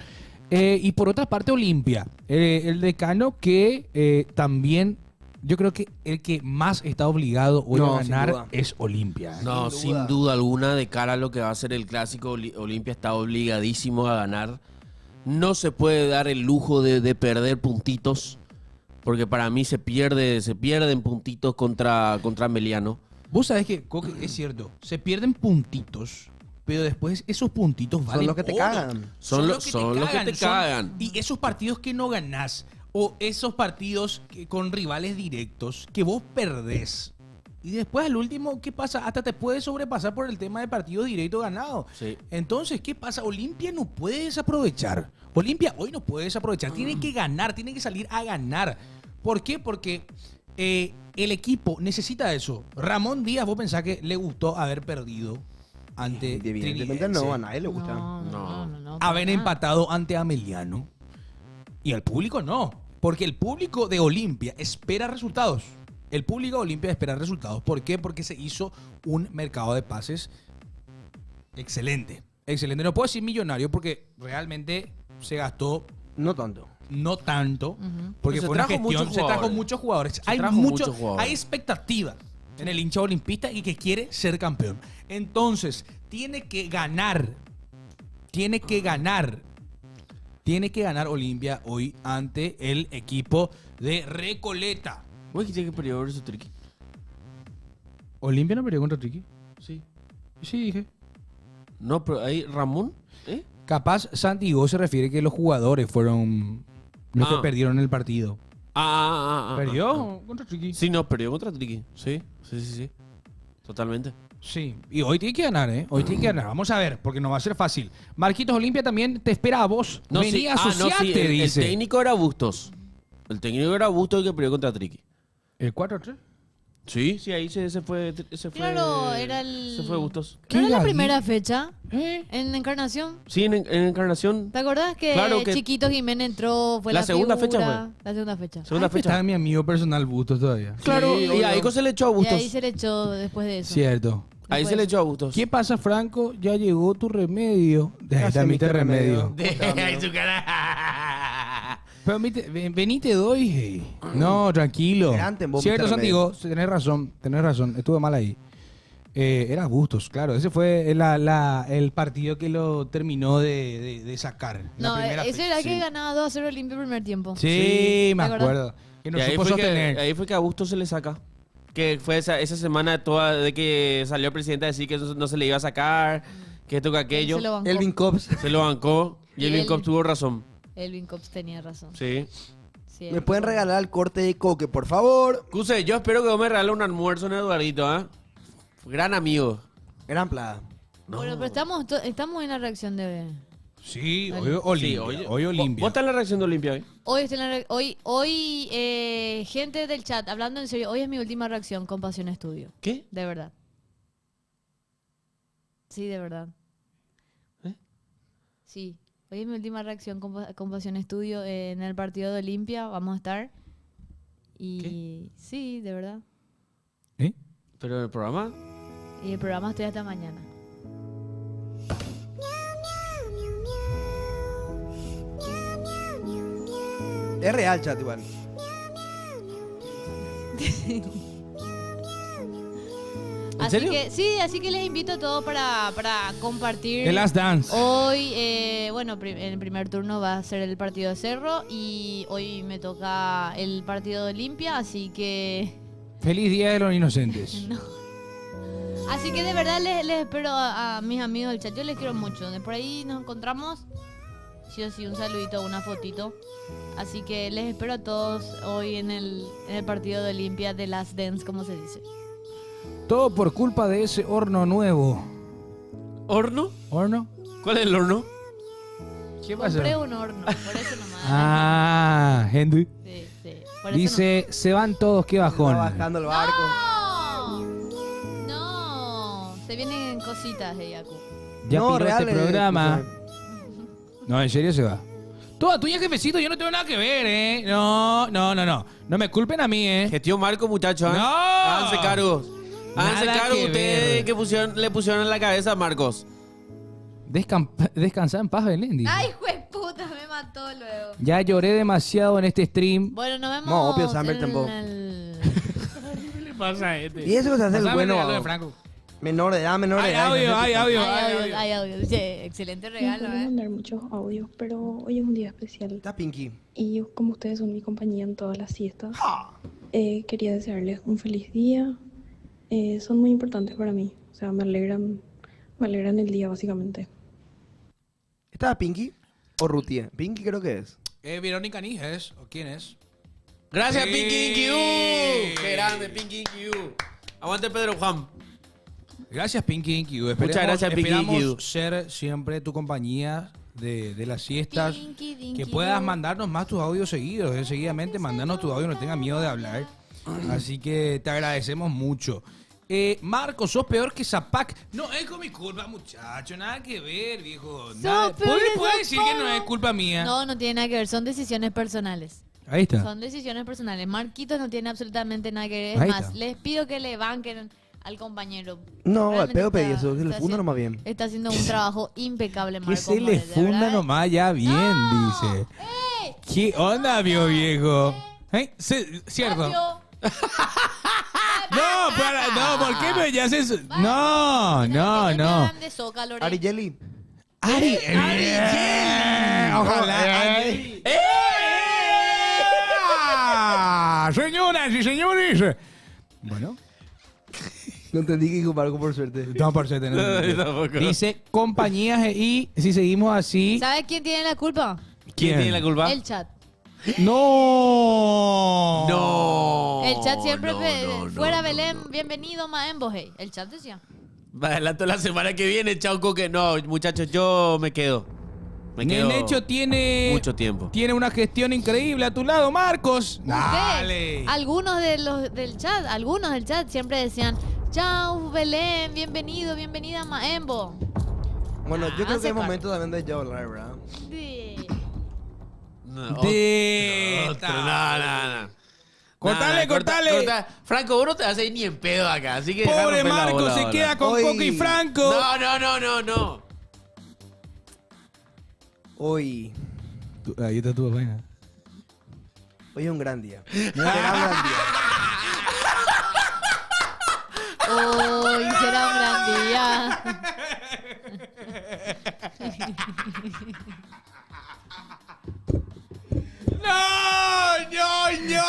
A: Y por otra parte, Olimpia, el decano que también, yo creo que el que más está obligado hoy
B: No,
A: a
B: sin
A: ganar
B: duda.
A: es Olimpia.
C: No, sin duda alguna, de cara a lo que va a ser el clásico, Olimpia está obligadísimo a ganar. No se puede dar el lujo de perder puntitos, porque para mí se pierden puntitos contra Meliano.
A: Vos sabés que, Coque, es cierto, se pierden puntitos, pero después esos puntitos valen
B: los que te
A: oro.
B: cagan.
C: Son los que te cagan.
A: Y esos partidos que no ganás, o esos partidos con rivales directos que vos perdés. Y después al último, ¿qué pasa? Hasta te puede sobrepasar por el tema de partido directo ganado.
C: Sí.
A: Entonces, ¿qué pasa? Olimpia no puede desaprovechar. Olimpia hoy no puede desaprovechar. Tiene que ganar, tiene que salir a ganar. ¿Por qué? Porque el equipo necesita eso. Ramón Díaz, vos pensás que le gustó haber perdido ante
B: Evidentemente
A: Trinidense,
B: no, a nadie le gusta.
D: No.
A: haber
D: para nada.
A: empatado ante Ameliano. Y al público no. Porque el público de Olimpia espera resultados. El público de Olimpia espera resultados. ¿Por qué? Porque se hizo un mercado de pases excelente. Excelente. No puedo decir millonario porque realmente se gastó
B: No tanto.
A: no tanto.
D: Ujú.
A: Porque
C: Pero se
A: fue una
C: trajo
A: gestión.
C: muchos
A: Se trajo
C: jugadores.
A: muchos jugadores.
C: Se trajo muchos jugadores.
A: Hay expectativa en el hincha olimpista y que quiere ser campeón. Entonces, tiene que ganar. Tiene que ganar. Tiene que ganar Olimpia hoy ante el equipo de Recoleta.
C: ¿Vos dijiste que perdió versus Triqui?
A: ¿Olimpia no perdió contra Triqui?
C: Sí.
A: Sí, dije.
C: No, pero ahí Ramón, ¿eh?
A: Capaz Santiago se refiere que los jugadores fueron los que
C: Ah.
A: perdieron el partido. ¿Perdió
C: Ah.
A: contra Triqui?
C: Sí, no, perdió contra Triqui. Sí. Totalmente.
A: Sí, y hoy tiene que ganar, ¿eh? Hoy tiene que ganar. Vamos a ver, porque no va a ser fácil. Marquitos Olimpia también te espera a vos.
C: No,
A: Vení,
C: sí.
A: asociate,
C: el
A: dice.
C: técnico era Bustos. El técnico era Bustos el que perdió contra Triqui.
A: ¿El 4-3?
C: Sí, ahí se fue.
D: Claro, era el.
C: Se fue Bustos.
D: ¿No era la
A: Gallina.
D: primera fecha
A: ¿Eh?
D: en Encarnación?
C: Sí, en Encarnación.
D: ¿Te acordás que,
C: Claro que-
D: Chiquito Jiménez entró? Fue
C: La
D: la
C: segunda fecha
D: figura? La segunda fecha.
C: Segunda
A: Está
C: fecha.
A: mi amigo personal Bustos todavía.
C: Claro,
B: Sí,
C: y
B: obvio.
C: ahí se le echó a
D: Y
C: Bustos.
D: ahí se le echó después de eso.
A: Cierto.
C: Ahí se le echó a Bustos.
A: ¿Qué pasa, Franco? Ya llegó tu remedio. Deja
B: Gracias,
A: mi
B: Mr.
A: remedio.
C: Ay, su cara.
A: Pero vení, te doy. hey. No, tranquilo.
B: Adelante, vos,
A: Cierto,
B: Mr.
A: Santiago, tenés razón. Estuve mal ahí. Era Bustos, claro. Ese fue el partido que lo terminó de sacar. en la
D: No,
A: primera
D: ese
A: fecha.
D: era
A: Sí.
D: que ganaba 2-0 el limpio primer tiempo.
A: Sí, me
D: ¿te acordás?
A: acuerdo. Que no
C: Y ahí
A: supo
C: fue, que,
A: sostener.
C: ahí fue que a Bustos se le saca. Que fue esa semana toda de que salió el presidente a decir que no se le iba a sacar, que esto que aquello.
D: Se lo bancó.
B: Elvin Cops.
C: Se lo bancó y
D: Y
C: Elvin
D: él-
C: Cops tuvo razón.
D: Elvin Cops tenía razón.
C: Sí.
D: Sí,
B: ¿Me
D: Elvin
B: pueden
D: Cops.
B: regalar el corte de Coque, por favor?
C: Cuse, yo espero que vos me regales un almuerzo en Eduardito, ¿ah? Gran amigo.
B: Gran plada.
D: Bueno, pero estamos en la reacción de...
A: Sí,
D: Dale.
A: hoy Olimpia.
C: Sí,
A: hoy Olimpia.
C: ¿Vos estás en la reacción de Olimpia hoy?
D: Hoy, estoy en la hoy gente del chat, hablando en serio, hoy es mi última reacción con Pasión Estudio.
C: ¿Qué?
D: De verdad. Sí, de verdad.
C: ¿Eh?
D: Sí. Hoy es mi última reacción con Pasión Estudio en el partido de Olimpia. Vamos a estar. Y sí, de verdad.
A: ¿Eh?
C: ¿Pero en el programa?
D: Y el programa estoy hasta mañana.
B: Es real, chat, igual.
D: Así que les invito a todos para compartir.
A: The Last Dance.
D: Hoy, en el primer turno va a ser el partido de Cerro y hoy me toca el partido de Olimpia, así que...
A: Feliz Día de los Inocentes.
D: No. Así que de verdad les espero a mis amigos del chat. Yo les quiero mucho. De por ahí nos encontramos. Sí o sí, un saludito, una fotito. Así que les espero a todos hoy en el partido de Olimpia de Last Dance, como se dice.
A: Todo por culpa de ese horno nuevo.
C: ¿Horno?
A: ¿Horno?
C: ¿Cuál es el horno?
A: ¿Qué pasó?
D: Compré un horno, por eso nomás.
A: Ah, Henry.
D: Sí, sí. Por eso
A: Dice, se van todos, qué bajón.
B: Está bajando el barco.
D: No, se vienen cositas de Yaku.
A: Ya
B: No,
A: piró este
B: real,
A: programa. No, en serio se va. Toda tuya, jefecito, yo no tengo nada que ver, ¿eh? No. No me culpen a mí, ¿eh?
C: Gestión Marco, muchachos. ¿eh?
A: ¡No!
C: Háganse cargos. Háganse
A: Nada
C: cargo
A: que
C: ustedes
A: ver.
C: que le pusieron en la cabeza a Marcos.
A: Descansar en paz, Belén, dice.
D: Ay, jueputa, me mató luego.
A: Ya lloré demasiado en este stream.
D: Bueno, nos vemos
B: No, obvio, Samber tampoco.
E: ¿Qué le pasa a este?
B: Y eso que se hace el
A: Pasame
B: bueno.
A: regalo de Franco.
B: Menor de edad, menor de
A: Hay
B: edad.
A: audio, hay audio.
D: Hay audio. Dice, excelente regalo,
J: puedo mandar muchos audios, pero hoy es un día especial.
B: Está Pinky.
J: Y como ustedes son mi compañía en todas las siestas, quería desearles un feliz día. Son muy importantes para mí. O sea, me alegran el día, básicamente.
B: ¿Estaba Pinky o Rutie? Pinky creo que es.
A: Verónica Níges, ¿o quién es?
C: Gracias,
A: Sí.
C: Pinky Inky. ¡Qué grande, Pinky Inky! Aguante, Pedro Juan.
A: Gracias, Pinky Inky.
C: Muchas gracias, Pinky
A: Esperamos
C: Inky.
A: ser siempre tu compañía de las siestas.
D: Pinky, Dinky,
A: Que puedas mandarnos más tus audios seguidos. Seguidamente, mandarnos tu audio, no tengas miedo de hablar. Así que te agradecemos mucho. Marco, sos peor que Zapac. No es con mi culpa, muchacho. Nada que ver, viejo. Nada.
D: peor que
A: ¿Puedes decir que no
D: Zapac?
A: es culpa mía?
D: No tiene nada que ver, son decisiones personales.
A: Ahí está.
D: Son decisiones personales. Marquitos no tiene absolutamente nada que ver. Es
A: Ahí
D: más,
A: está.
D: les pido que le banquen al compañero.
B: No, al
D: Realmente
B: pedo pedí
D: está-
B: eso. Que le
D: está
B: funda
D: haciendo-
B: nomás bien.
D: Está haciendo un trabajo impecable,
A: Que
D: Marco.
A: se le
D: Morel, de
A: funda
D: verdad.
A: nomás ya bien,
D: ¡No!
A: dice.
D: ¡Ey!
A: ¿Qué onda, mi viejo? ¿Cierto?
D: Fabio.
A: No, ¿por qué me haces eso?
D: Vaya.
A: No.
D: Hablan de Zócalo, Lore.
B: Ari Jelly.
A: Ari, ojalá. Señoras y señores. Bueno,
B: No entendí que dijo Marco por suerte.
A: no, por suerte, no.
C: Tampoco.
A: Dice compañías y si seguimos así.
D: ¿Sabes quién tiene la culpa?
C: ¿Quién tiene la culpa?
D: El chat.
A: No.
C: No.
D: El chat siempre
C: no,
D: fuera
C: no,
D: Belén,
C: no.
D: bienvenido Maembo, hey. El chat decía.
C: Me adelanto la semana que viene, Chauco, que no, muchachos, yo me quedo. Me quedo
A: Nenecho tiene
C: mucho tiempo.
A: Tiene una gestión increíble a tu lado, Marcos. Dale.
D: Ustedes, algunos del chat siempre decían, chao Belén, bienvenida Maembo.
B: Bueno, yo creo
D: hace
B: que es
D: par-
B: momento también de yo hablar, ¿verdad?
D: Sí.
C: No,
A: De-
C: otro, no.
A: Cortale, cortale.
C: Corta. Franco, vos no te haces ni en pedo acá, así que deja
A: Pobre
C: romper la
A: Marco
C: bola
A: se
C: ahora.
A: queda con
B: Hoy-
A: Coco y Franco.
C: No.
B: Hoy
A: Ahí está tu vaina.
B: es un gran día. Será un gran día.
D: Hoy será un gran día.
A: No.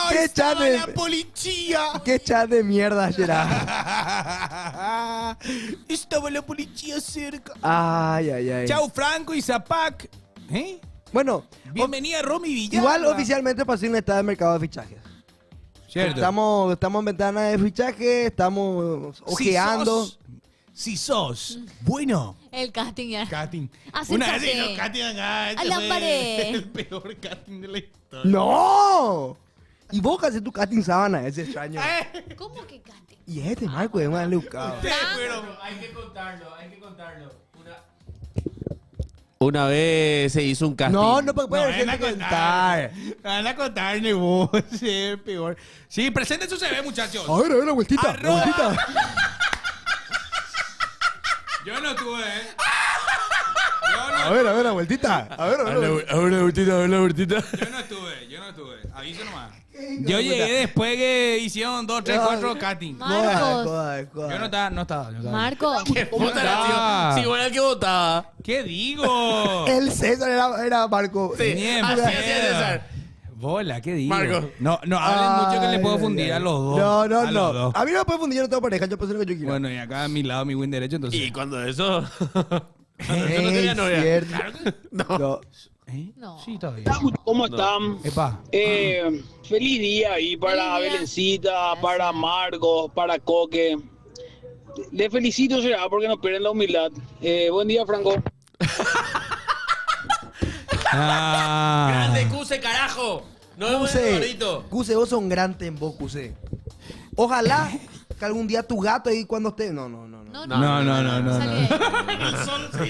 B: ¿Qué
A: Estaba
B: chat de-
A: la policía.
B: ¿Qué chat de mierda será?
A: Estaba la policía cerca.
B: Ay.
A: Chau, Franco y Zapac. ¿Eh?
B: Bueno,
A: Bienvenida, Romy Villalba.
B: igual oficialmente pasé un estado de mercado de fichajes.
A: Cierto.
B: Estamos en ventana de fichaje, estamos ojeando.
A: Si sos bueno.
D: El casting ya.
A: Casting.
D: Acércate.
A: Una vez no, casting acá.
D: A la pared.
A: El peor casting de la historia.
B: ¡No! Y vos que haces tu casting sábana, es extraño.
D: ¿Cómo que casting?
B: Y este Marco es más educado.
C: Hay que contarlo. Una vez se hizo un casting.
B: No
A: No,
B: puede
A: ven a
B: ser contar.
A: Van a contar, ni vos. Sí, el peor. Sí, presenten su CV, muchachos.
B: A ver, la vueltita,
A: Arroba.
B: la vueltita.
A: Yo no tuve,
B: A ver, la vueltita. A ver, la vueltita.
C: A ver la vueltita.
A: Yo no no estuve. Aviso nomás. Yo llegué después que hicieron 2, 3, 4 cutting.
D: Marcos.
A: Yo no estaba.
D: Marcos.
C: ¿Qué puta
A: Ah.
C: era, tío? Si vos eras el que votaba.
A: ¿Qué digo?
B: El César era Marco.
C: Sí,
A: Ni en
C: así
A: pedo.
C: hacía César.
A: Bola, ¿qué digo?
C: Marco.
A: No hablen mucho que le puedo fundir a los dos.
B: No,
A: A los
B: no.
A: dos.
B: A mí no me puede fundir, yo no tengo pareja, yo puedo hacer lo que yo quiera.
A: Bueno, y acá a mi lado, mi buen derecho, entonces.
C: Y cuando eso. Cuando yo no
B: Es
C: tenía novia.
B: cierto.
C: Claro que no.
B: No.
A: ¿Eh?
D: No.
A: Sí, todavía.
K: ¿Cómo están?
A: Epa.
K: Feliz día ahí para
D: Feliz día.
K: Belencita, para Marcos, para Coque. Les felicito, será, porque no pierden la humildad. Buen día, Franco.
A: Ah.
C: Grande, Cuse, carajo. No es
B: Cuse,
C: gordito.
B: Cuse, vos sos un gran tembo, Cuse. Ojalá que algún día tu gato ahí cuando esté. No.
A: No.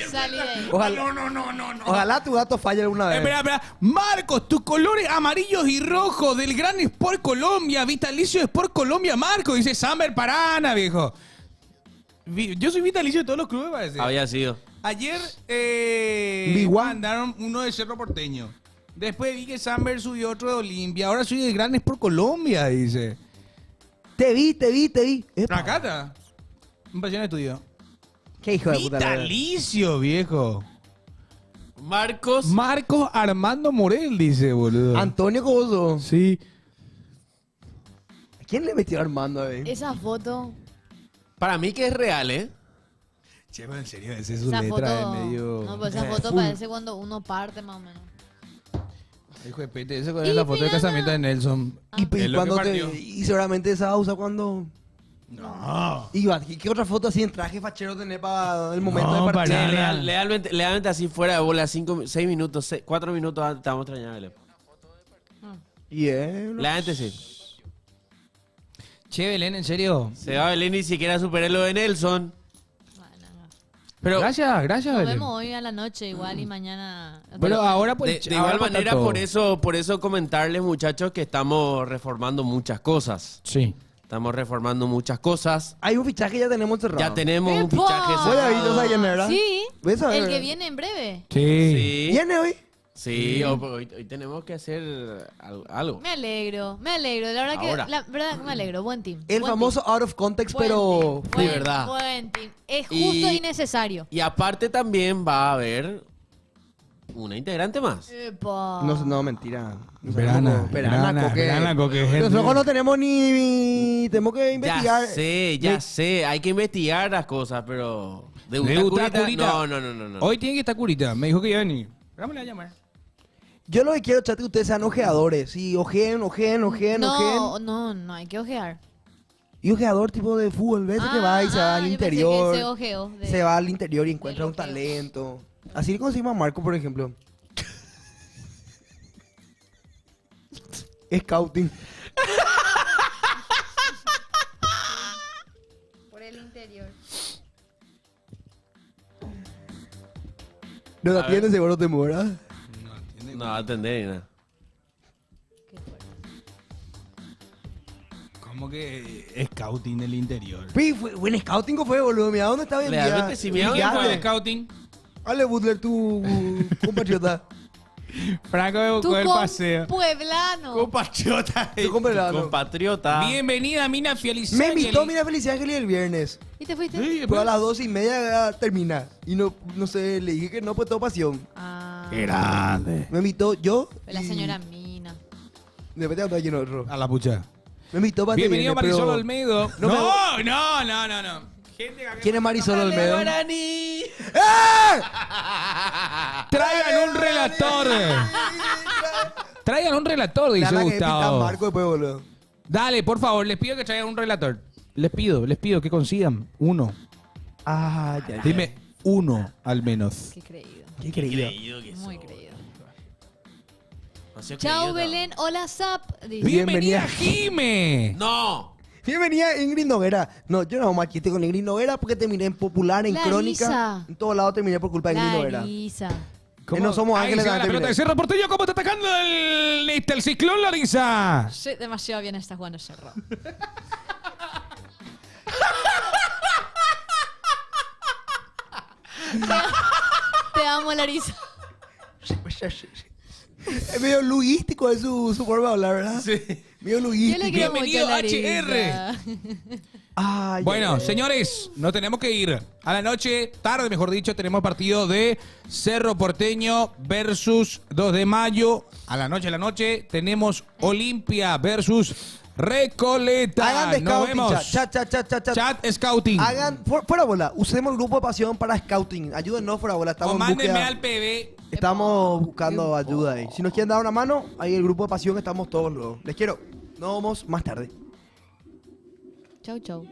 D: Salí de ahí.
B: Ojalá, ojalá tu gato falle alguna vez.
A: Espera. Marcos, tus colores amarillos y rojos del gran Sport Colombia, vitalicio de Sport Colombia, Marcos, dice Samber Parana, viejo. Yo soy vitalicio de todos los clubes, parece.
C: Había sido.
A: Ayer
B: Big One.
A: mandaron uno de Cerro Porteño. Después vi que Samber subió otro de Olimpia. Ahora soy del gran Sport Colombia, dice.
B: Te vi. Epa,
A: Acá está. Un pasión estudio.
B: qué hijo de puta. la verdad.
A: Vitalicio, viejo.
C: Marcos.
A: Marcos Armando Morel, dice, boludo.
B: Antonio Coboso.
A: Sí.
B: ¿Quién le metió a Armando a ver?
D: Esa foto.
C: Para mí que es real, ¿eh?
A: Che, pero en serio, ese es su
D: Esa
A: letra
D: foto.
A: de medio.
D: No, pues esa foto
B: full.
D: parece cuando uno parte más o menos.
A: Hijo de pete, esa es la foto de casamiento de Nelson.
B: Y,
A: Es
B: y
A: lo
B: cuando
A: que
B: te,
A: partió.
B: y seguramente esa va a usar cuando.
A: No.
B: Iván, ¿qué otra foto así en traje fachero tenés para el momento
A: No,
B: de partir?
A: para nada.
C: Legalmente así fuera de bola, 6 minutos, 4 minutos antes estábamos extrañándole.
B: Y es.
C: Legalmente sí.
A: Che, Belén, en serio.
C: Se va Belén ni siquiera superé lo de Nelson.
D: Bueno, no.
C: Pero
A: Gracias,
D: Nos
A: Belén.
D: vemos hoy a la noche igual y mañana.
A: Pero ahora pues.
C: de igual
A: ahora falta
C: manera,
A: todo.
C: por eso comentarles, muchachos, que estamos reformando muchas cosas.
A: Sí.
C: Estamos reformando muchas cosas.
B: Hay un fichaje que ya tenemos cerrado.
C: Ya tenemos un
D: ¡Epa!
C: fichaje
B: Voy a ir,
C: cerrado.
B: ¿no sabes quién era?
D: Sí.
B: ¿Ves a ver?
D: El que viene en breve.
A: Sí.
C: Sí.
B: ¿Viene hoy?
C: Sí, hoy tenemos que hacer algo.
D: Me alegro. La verdad
C: Ahora.
D: que. La verdad que me alegro. Buen team.
B: El
D: buen
B: famoso
D: team.
B: out of context,
D: Buen
B: pero.
D: team,
C: de verdad.
D: Buen team. Es justo
C: Y-
D: y necesario.
C: Y aparte también va a haber una integrante más.
D: Epa.
B: No, mentira.
A: Verana, verana, Coque, gente.
B: Nosotros no tenemos ni. Tenemos que investigar.
C: Ya sé. Hay que investigar las cosas, pero...
A: Debutar Curita.
C: No.
A: Hoy tiene que estar Curita. Me dijo que iba a venir. Dámosle a llamar.
B: Yo lo que quiero, chat, es que ustedes sean ojeadores. Sí, ojeen.
D: No hay que ojear.
B: Y ojeador tipo de fútbol, ¿ves? que va y se va al
D: yo pensé que
B: interior.
D: ese ojeo de-
B: Se va al interior y encuentra
D: del
B: un
D: ojeo.
B: talento. Así le conseguimos a Marco, por ejemplo. Scouting.
D: Por el interior.
B: No
C: A
B: la
C: ver.
B: tienes, seguro te mueras.
C: No va a atender ni nada.
A: ¿Cómo que scouting del interior?
B: ¿Fue en Scouting o fue, boludo? Mira, ¿dónde está hoy en día?
C: Realmente sí, mira,
A: ¿Quién fue
B: Dale.
A: el scouting?
B: Dale, Butler, tu compatriota.
A: Franco me
D: Tu
A: buscó el paseo.
D: pueblano.
A: Compatriota.
B: Tu compatriota.
C: Compatriota.
A: Bienvenida, Mina Feliz.
B: Me invitó, mira, Felicidad Ángel el viernes.
D: ¿Y te fuiste?
A: Sí,
B: Pero a las 2:30 ya termina. Y no sé, le dije que no, pues todo pasión.
D: Ah,
A: grande.
B: Me invitó yo.
D: la
B: y
D: señora Mina.
B: Después te andaba lleno de otro.
A: A la pucha.
B: Me invitó para este
A: Bienvenido
B: viernes,
A: Marisol
B: pero-
A: Olmedo.
B: No me-
A: No. Gente acá-
B: ¿Quién es Marisol Olmedo?
C: Guaraní.
B: ¡Eh!
A: Traigan un relator. Traigan un relator,
B: Le
A: dice
B: van a que
A: Gustavo.
B: pintar Marco después, boludo.
A: Dale, por favor, les pido que traigan un relator. Les pido que consigan uno.
B: Ah, ya.
A: Dime uno al menos.
D: Qué creído.
B: Qué creído.
D: Muy creído.
C: Demasiado
D: Chao,
C: creído,
D: Belén. Hola, Zap. Dice.
A: Bienvenida, Jime.
C: No.
B: Bienvenida Ingrid Noguera. No, yo no machiste con Ingrid Noguera porque terminé en Popular, en
D: Larisa.
B: Crónica. En todos lados terminé por culpa de Ingrid Noguera.
D: Larisa.
B: No somos
A: Ahí
B: ángeles
A: se va la
B: también
A: pelota de
B: terminé.
A: Cerro Porteño. ¿Cómo está atacando el ciclón, Larisa?
D: Sí, demasiado bien está jugando Cerro. Te amo, Larisa.
B: Es medio luístico es su forma de hablar, ¿verdad?
A: Sí.
B: Medio
D: Yo
B: luístico.
D: le quiero mucho
A: Bienvenido,
D: a
A: HR.
D: Larisa.
B: Ay,
A: Bueno,
B: ay,
A: señores, nos tenemos que ir. A la noche, tarde mejor dicho, tenemos partido de Cerro Porteño versus 2 de mayo. A la noche tenemos Olimpia versus Recoleta.
B: Hagan de
A: Nos
B: scouting,
A: vemos.
B: chat.
A: Scouting.
B: Hagan, fuera bola, usemos el grupo de pasión para scouting. Ayúdennos, fuera bola.
A: O
B: Estamos en
A: mándenme
B: búsqueda.
A: al PB.
B: Estamos buscando ayuda ahí. Si nos quieren dar una mano, ahí el grupo de pasión estamos todos luego. Les quiero. Nos vemos más tarde.
D: Chau, chau.